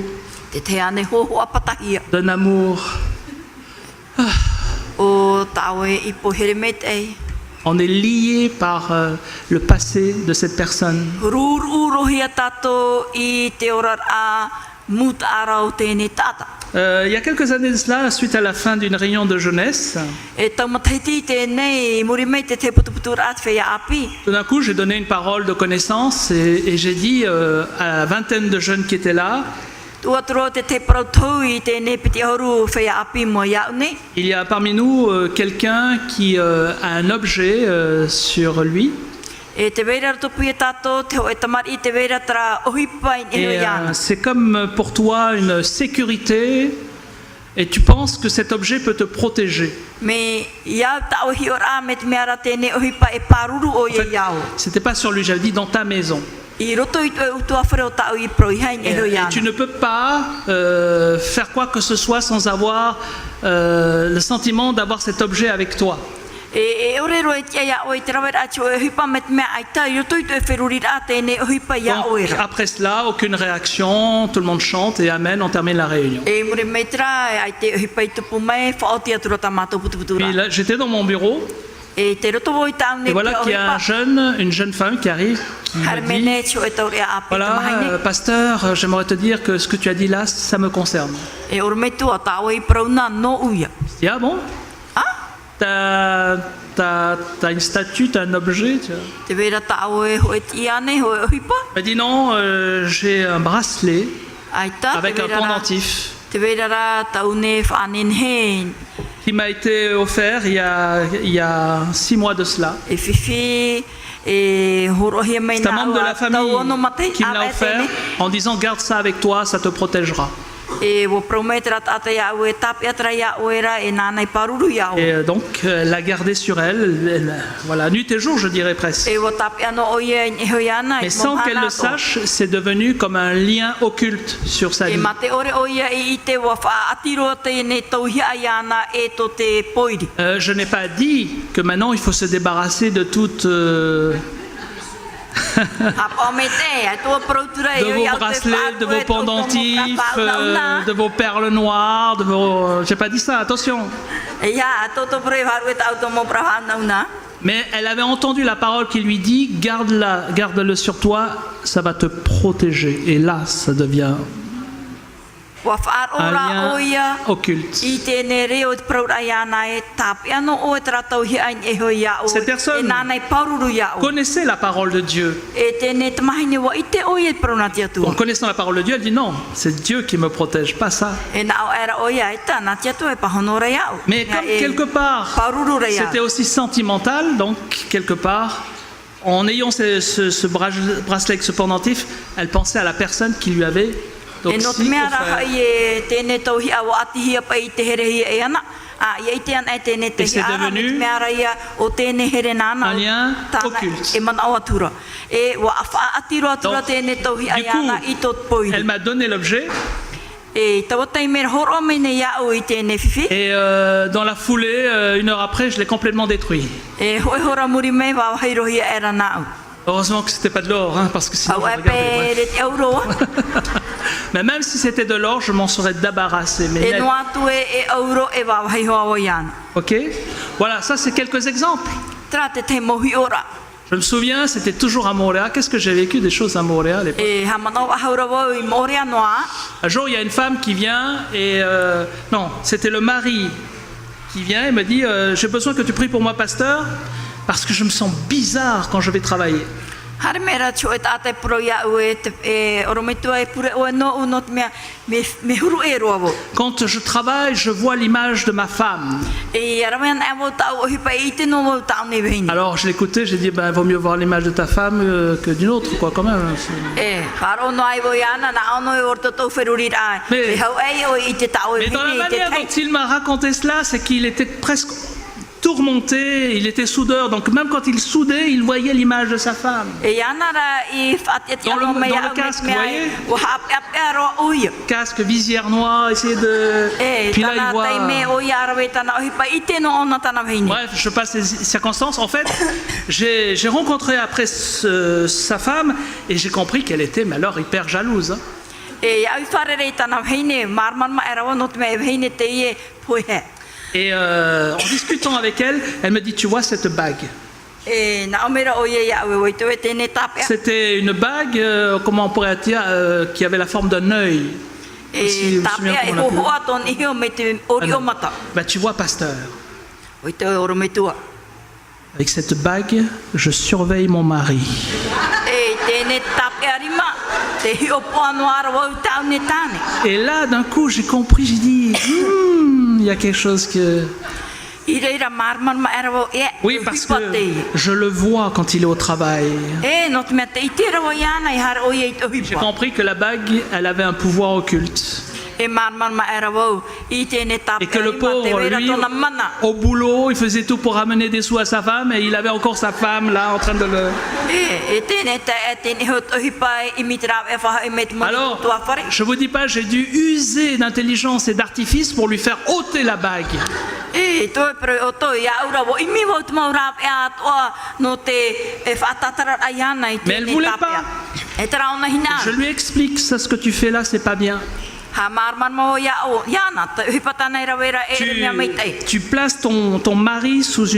te te ane hohoa patahia. d'un amour. O tāwe I pohere me te ei. On est lié par le passé de cette personne. Rūru rohia tato I te orar a muta ara o tēnei tata. Il y a quelques années de cela, suite à la fin d'une réunion de jeunesse, E taumatahiti tēnei muri mei te te putuputu rat whea api. tout d'un coup, j'ai donné une parole de connaissance et j'ai dit à la vingtaine de jeunes qui étaient là, Tua tro te te protau I tēnei piti horu whea api mo iau nei. Il y a parmi nous quelqu'un qui a un objet sur lui. E te veira topu e tato, te ho e tamari te veira tra ohipa I Et iana. c'est comme pour toi une sécurité et tu penses que cet objet peut te protéger. Me iau ta ohi ora me te meara tēnei ohipa e paruru o En fait, iau. c'était pas sur lui, j'avais dit dans ta maison. I roto I tue utua whare o ta oi proihain e Et iana. tu ne peux pas faire quoi que ce soit sans avoir le sentiment d'avoir cet objet avec toi. E ore roe tia ia oi te rawera atu e ohipa me te mea aita. I roto I tue wherurira tēnei ohipa ia Donc, oera. après cela, aucune réaction, tout le monde chante et amen, on termine la réunion. E mure meitra e ai te ohipa I tupu mai whaoti atura ta mātou putuputura. Puis là, j'étais dans mon bureau E te roto voi taune et voilà te qu'il y a ohipa. une jeune femme qui arrive, qui me dit, Harmene tio e taurea api te voilà, mahaine. pasteur, j'aimerais te dire que ce que tu as dit là, ça me concerne. E ormetu a ta oi prauna no uia. Je dis, ah bon? Ah? T'as une statue, t'as un objet? Tu vois. Te vera ta oi hoe tiane hoe ohipa. Elle m'a dit, non, j'ai un bracelet Aita avec un pendentif te vera ra taune whanen he. qui m'a été offert il y a 6 mois de cela. E fifi e horohia mai C'est un na membre de la ua famille tau ono matei. qui me l'a offert en disant, garde ça avec toi, ça te protégera. E wo prometera tata ia ue tapi atra ia oera e nanai paruru ia o. Et donc, elle l'a gardé sur elle, voilà, nuit et jour, je dirais presque. E wo tapi ano oia e hoiana. Mais sans qu'elle le sache, c'est devenu comme un lien occulte sur sa E vie. mate ore oia e te wa atiro te ne tauhia iana e to te poiri. Je n'ai pas dit que maintenant il faut se débarrasser de toute... de vos bracelets, de vos pendentifs, de vos perles noires, de vos... J'ai pas dit ça, attention. Mais elle avait entendu la parole qui lui dit, garde-le sur toi, ça va te protéger. Et là, ça devient un lien occulte. Cette personne connaissait la parole de Dieu. En connaissant la parole de Dieu, elle dit non, c'est Dieu qui me protège, pas ça. Mais comme quelque part, c'était aussi sentimental, donc quelque part, en ayant ce bracelet avec ce pendentif, elle pensait à la personne qui lui avait donc, si offert. Et c'est devenu un lien occulte. Donc, du coup, elle m'a donné l'objet. Et dans la foulée, 1 heure après, je l'ai complètement détruit. Heureusement que c'était pas de l'or, hein, parce que sinon je regardais. Mais même si c'était de l'or, je m'en serais débarrassé. Mais ok. Voilà, ça c'est quelques exemples. Je me souviens, c'était toujours à Montréal. Qu'est-ce que j'ai vécu des choses à Montréal à l'époque. Un jour, il y a une femme qui vient et non, c'était le mari qui vient et me dit j'ai besoin que tu pries pour moi, pasteur, parce que je me sens bizarre quand je vais travailler. Quand je travaille, je vois l'image de ma femme. Alors je l'écoutais, j'ai dit ben, vaut mieux voir l'image de ta femme que d'une autre, quoi, quand même. Mais dans la manière dont il m'a raconté cela, c'est qu'il était presque tourmenté, il était soudeur, donc même quand il soudait, il voyait l'image de sa femme. Dans le casque, vous voyez, casque, visière noire, essayer de... Puis là, il voit... Bref, je passe les circonstances. En fait, j'ai rencontré après sa femme et j'ai compris qu'elle était, mais alors, hyper jalouse. Hein. Et en discutant avec elle, elle me dit, tu vois cette bague? C'était une bague, comment on pourrait dire, qui avait la forme d'un œil. Bah, tu vois, pasteur, avec cette bague, je surveille mon mari. Te hi o poanoara wau tau ne tane. Et là, d'un coup, j'ai compris, j'ai dit, il y a quelque chose que... I reira marman ma era wau e. Oui, parce que je le vois quand il est au travail. E, no te mea te itira wau iana I hara o i te J'ai hipa. compris que la bague, elle avait un pouvoir occulte. E marman ma era wau I te ne tape Et que le I ma te pauvre, vera lui, tona mana. au boulot, il faisait tout pour ramener des sous à sa femme et il avait encore sa femme là en train de le... E te ne te e te ne ho to hipa I mitra e wha I me te mani Alors, tua whare. je vous dis pas, j'ai dû user d'intelligence et d'artifice pour lui faire ôter la bague. E toi pre o to ia ura wo I mi wau te maurap e atoa no te e whaatatara aiana I te Mais elle ne voulait tape pas. E tera ona hina. Je lui explique, ça ce que tu fais là, c'est pas bien. Ha marman mo ia o iana te hipa tana ira wera e re mea meitei. Tu places ton mari sous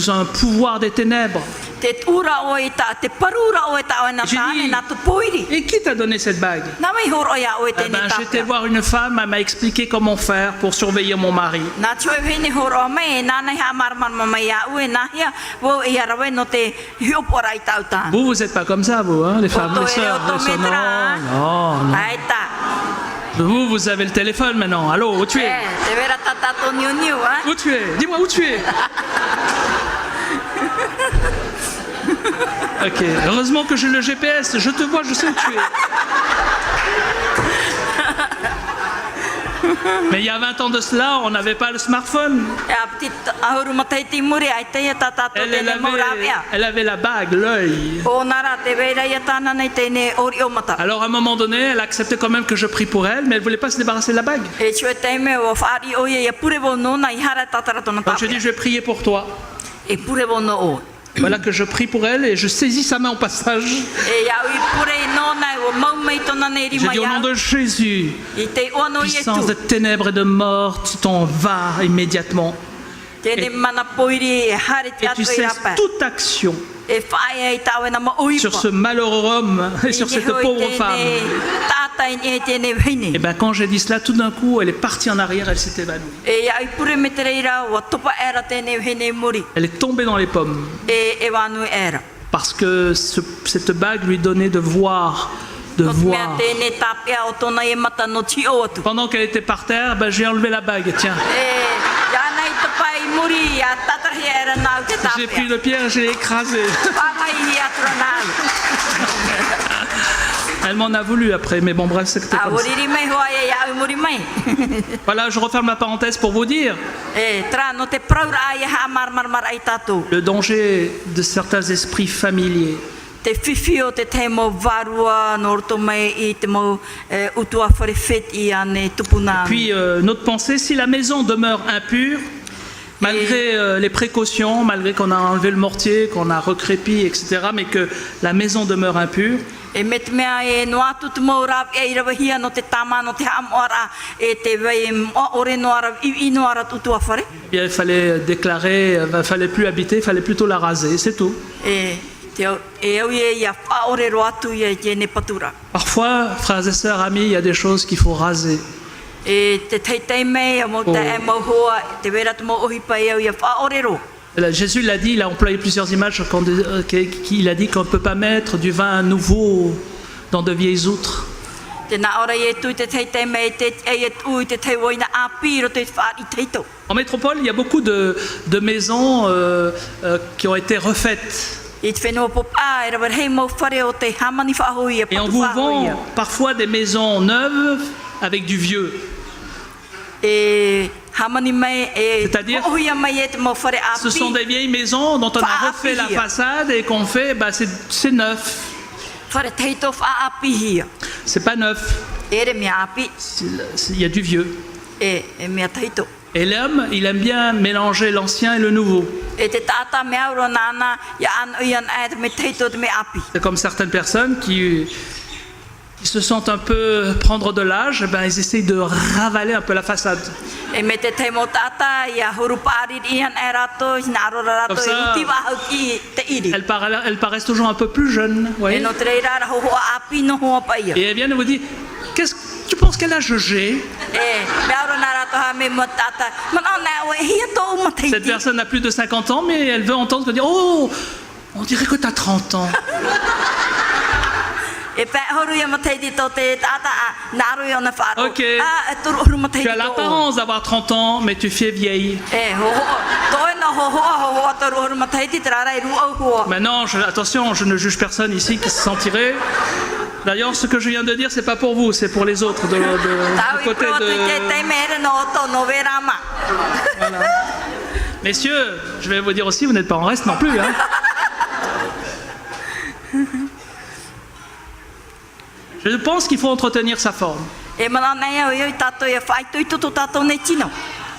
un pouvoir des ténèbres. Te ura o e ta, te parura o e ta o e na J'ai tane dit, na te poiri. et qui t'a donné cette bague? Na mai hor o ia o e te Eh ne ben, j'étais tapea. voir une femme, elle m'a expliqué comment faire pour surveiller mon mari. Na tue hini hor o me na nei ha marman mo mai ia ue na hia wo ia rawe no te hiopora I tau ta. Vous n'êtes pas comme ça, vous, hein, les femmes, Oto les e sœurs. oto les sœurs, metra. non, non. Ai ta. Vous avez le téléphone maintenant. Allô, où tu es? Te vera tata to niu niu ha. Où tu es? Dis-moi où tu es. Ok, heureusement que j'ai le GPS. Je te vois, je sais où tu es. Mais il y a 20 ans de cela, on n'avait pas le smartphone. E a petit ahuru matai ti muri ai te ia tata to te ne moravea. Elle avait la bague, l'œil. O nara te vera ia tana nei te ne ori o mata. Alors à un moment donné, elle acceptait quand même que je prie pour elle, mais elle voulait pas se débarrasser de la bague. E chue te me o whaari o ia pure wo no na I hara tatara tona Donc je tapea. dis, je vais prier pour toi. E pure wo no o. Voilà que je prie pour elle et je saisis sa main au passage. E iau I pure no na o mau mei tona nei J'ai rima dit au nom iau. de Jésus, I te ono I puissance de etu. ténèbres et de mort, tu t'en vas immédiatement. Tene mana poiri e hare te Et tu atu I cesses rapa. toute action E whae ai tau e na ma oipa. sur ce malheureux homme et sur cette pauvre femme. Tata I tene vini. Et bien quand j'ai dit cela, tout d'un coup, elle est partie en arrière, elle s'est évanouie. E iau I pure me te reira o topa era tene vini muri. Elle est tombée dans les pommes. E wanu era. Parce que cette bague lui donnait de voir, de No mea voir. tene tapea o tona e mata no ti o atu. Pendant qu'elle était par terre, ben, j'ai enlevé la bague. Tiens, E ia nei te pai muri ia tatarahi era nau te j'ai pris tapea. le pierre et je l'ai écrasé. Whangai ia tura nau. Elle m'en a voulu après, mais bon bref, c'était A comme ça. oriri mai hoa e iau muri mai. Voilà, je referme la parenthèse pour vous dire E tra no te praura ai ha mar ai tatou. le danger de certains esprits familiers. Te whiwhi o te te mo varua no roto mai I te mo utua wharewhet I ane tupuna. Puis notre pensée, si la maison demeure impure, malgré les précautions, malgré qu'on a enlevé le mortier, qu'on a recrépi, etc., mais que la maison demeure impure, E me te mea e no atu te mo rap e irawahia no te tama no te hamoara e te wei ore no ara I no ara tutua whare. eh bien, il fallait déclarer, il fallait plus habiter, il fallait plutôt la raser, c'est tout. E au e ia whaore ro atu ia I ne patura. Parfois, frères et sœurs, amis, il y a des choses qu'il faut raser. E te teitei mei mo te e mo hoa te vera te mo ohipa e au ia whaore ro. Jésus l'a dit, il a employé plusieurs images, il a dit qu'on ne peut pas mettre du vin nouveau dans de vieilles outres. Te na ora e tu te teitei mei te e tu te te woina a piro te whaari teito. En métropole, il y a beaucoup de maisons qui ont été refaites. I te whenua popa e rawa hei mo whare o te hamani whahui e Et on patu vous whahui. vend parfois des maisons neuves avec du vieux. E hamani mai e C'est-à-dire, ohuia mai e te mo whare a Ce sont pi. des vieilles maisons dont on a refait la façade et qu'on fait, bah, c'est neuf. Whare teito wha a pi hia. C'est pas neuf. E re mea a pi. Il y a du vieux. E mea teito. Et l'homme, il aime bien mélanger l'ancien et le nouveau. E te tata mea uro nana ia an uian e te me teito te me a pi. C'est comme certaines personnes qui se sentent un peu prendre de l'âge, ben, ils essayent de ravaler un peu la façade. E me te te mo tata ia huru pari ian e rato ina arora rato Comme e ça, uti wahau ki te iri. Elles paraissent toujours un peu plus jeunes. Vous E voyez. no te reira ho hoa a pi no hoa pa ia. Et elles viennent et vous disent, tu penses quel âge j'ai? E mea uro na rato ha me mo tata. Mana na e hia tō ma Cette teiti. personne a plus de 50 ans, mais elle veut entendre que dire, oh, on dirait que tu as 30 ans. E pe horu ia matei di to te tata naru ia na wharo. Ok. Turu horu matei Tu as di to. l'apparence d'avoir 30 ans, mais tu fais vieille. E ho ho. Toi na ho turu horu matei di trara I ru au ho. Maintenant, attention, je ne juge personne ici qui se sentirait. D'ailleurs, ce que je viens de dire, c'est pas pour vous, c'est pour les autres du côté de. Voilà. Messieurs, je vais vous dire aussi, vous n'êtes pas en reste non plus. Hein. Je pense qu'il faut entretenir sa forme.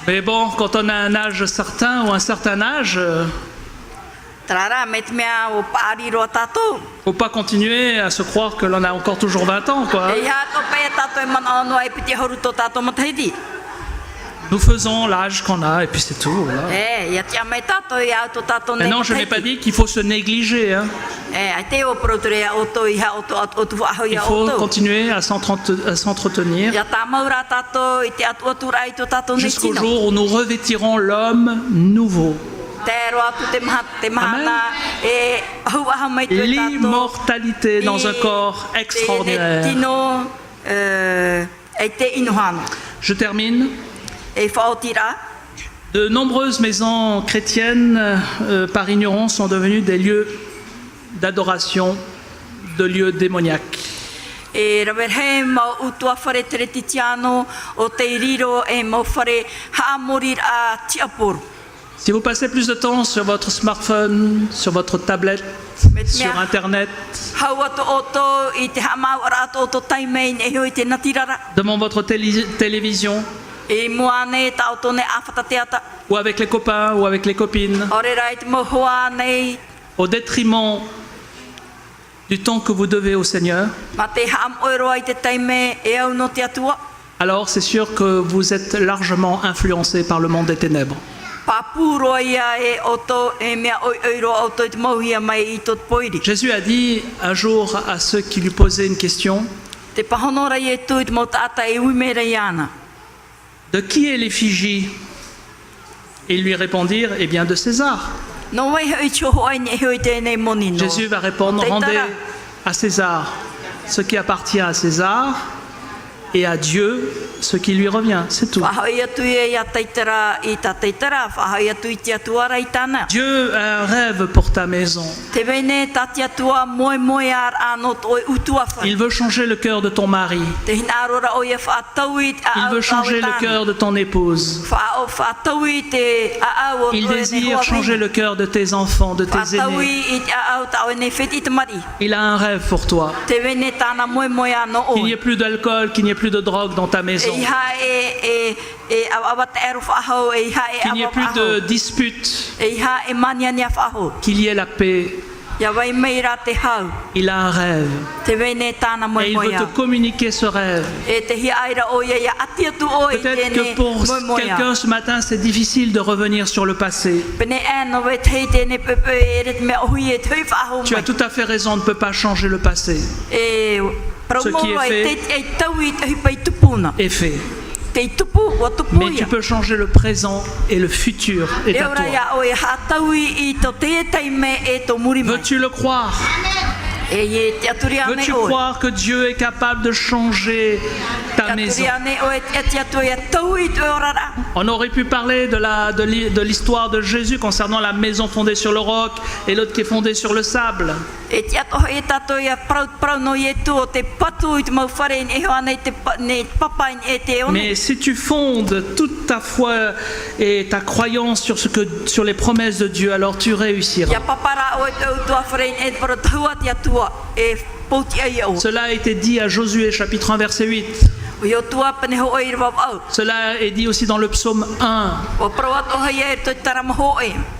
Mais bon, quand on a un âge certain ou un certain âge, faut pas continuer à se croire que l'on a encore toujours 20 ans, quoi. Nous faisons l'âge qu'on a et puis c'est tout. Voilà. Maintenant, je n'ai pas dit qu'il faut se négliger. Hein. Il faut continuer à s'entretenir jusqu'au jour où nous revêtirons l'homme nouveau. L'immortalité dans un corps extraordinaire. Je termine. De nombreuses maisons chrétiennes, par ignorance, sont devenues des lieux d'adoration, de lieux démoniaques. Si vous passez plus de temps sur votre smartphone, sur votre tablette, sur Internet, devant votre télévision, ou avec les copains ou avec les copines, au détriment du temps que vous devez au Seigneur, alors c'est sûr que vous êtes largement influencé par le monde des ténèbres. Jésus a dit un jour à ceux qui lui posaient une question: de qui est l'effigie? Ils lui répondirent: eh bien de César. Jésus va répondre: rendez à César ce qui appartient à César et à Dieu ce qui lui revient, c'est tout. Dieu a un rêve pour ta maison. Il veut changer le cœur de ton mari. Il veut changer le cœur de ton épouse. Il désire changer le cœur de tes enfants, de tes aînés. Il a un rêve pour toi. Qu'il n'y ait plus d'alcool, qu'il n'y ait plus de drogue dans ta maison. Qu'il n'y ait plus de disputes. Qu'il y ait la paix. Il a un rêve. Et il veut te communiquer ce rêve. Peut-être que pour quelqu'un ce matin, c'est difficile de revenir sur le passé. Tu as tout à fait raison, on ne peut pas changer le passé. Ce qui est fait. Mais tu peux changer le présent et le futur est à toi. Veux-tu le croire? Veux-tu croire que Dieu est capable de changer ta maison? On aurait pu parler de l'histoire de Jésus concernant la maison fondée sur le roc et l'autre qui est fondée sur le sable. Mais si tu fondes toute ta foi et ta croyance sur les promesses de Dieu, alors tu réussiras. Cela a été dit à Josué chapitre 1 verset 8. Cela est dit aussi dans le psaume 1.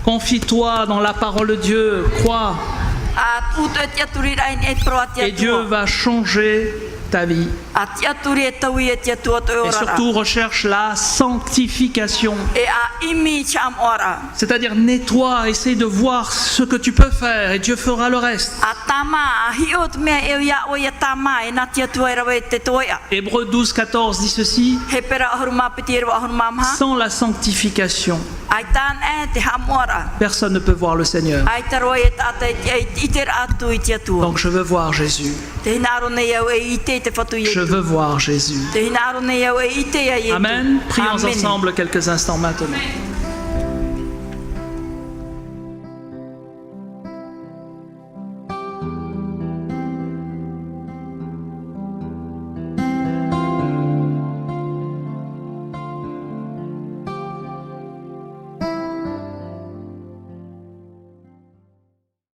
Confie-toi dans la parole de Dieu, crois. Et Dieu va changer ta vie. A te aturi e tau I e te atua to e Et orara. surtout, recherche la sanctification. E a imi cham ora. C'est-à-dire, nettoie, essaye de voir ce que tu peux faire et Dieu fera le reste. A tama, a hiot mea e ia o ia tama e na te atua e rawe te toia. Hébreux 12, 14 dit ceci. He pera ahuruma piti e rawa ahuruma maha. Sans la sanctification, Ai tan e te hamora. personne ne peut voir le Seigneur. Ai taro e tata e iter atu I te atua. Donc je veux voir Jésus. Te hinaro nei au e ite te fatu I Je etu. veux voir Jésus. Te hinaro nei au e ite ai etu. Amen. Prions Amen. ensemble quelques instants maintenant.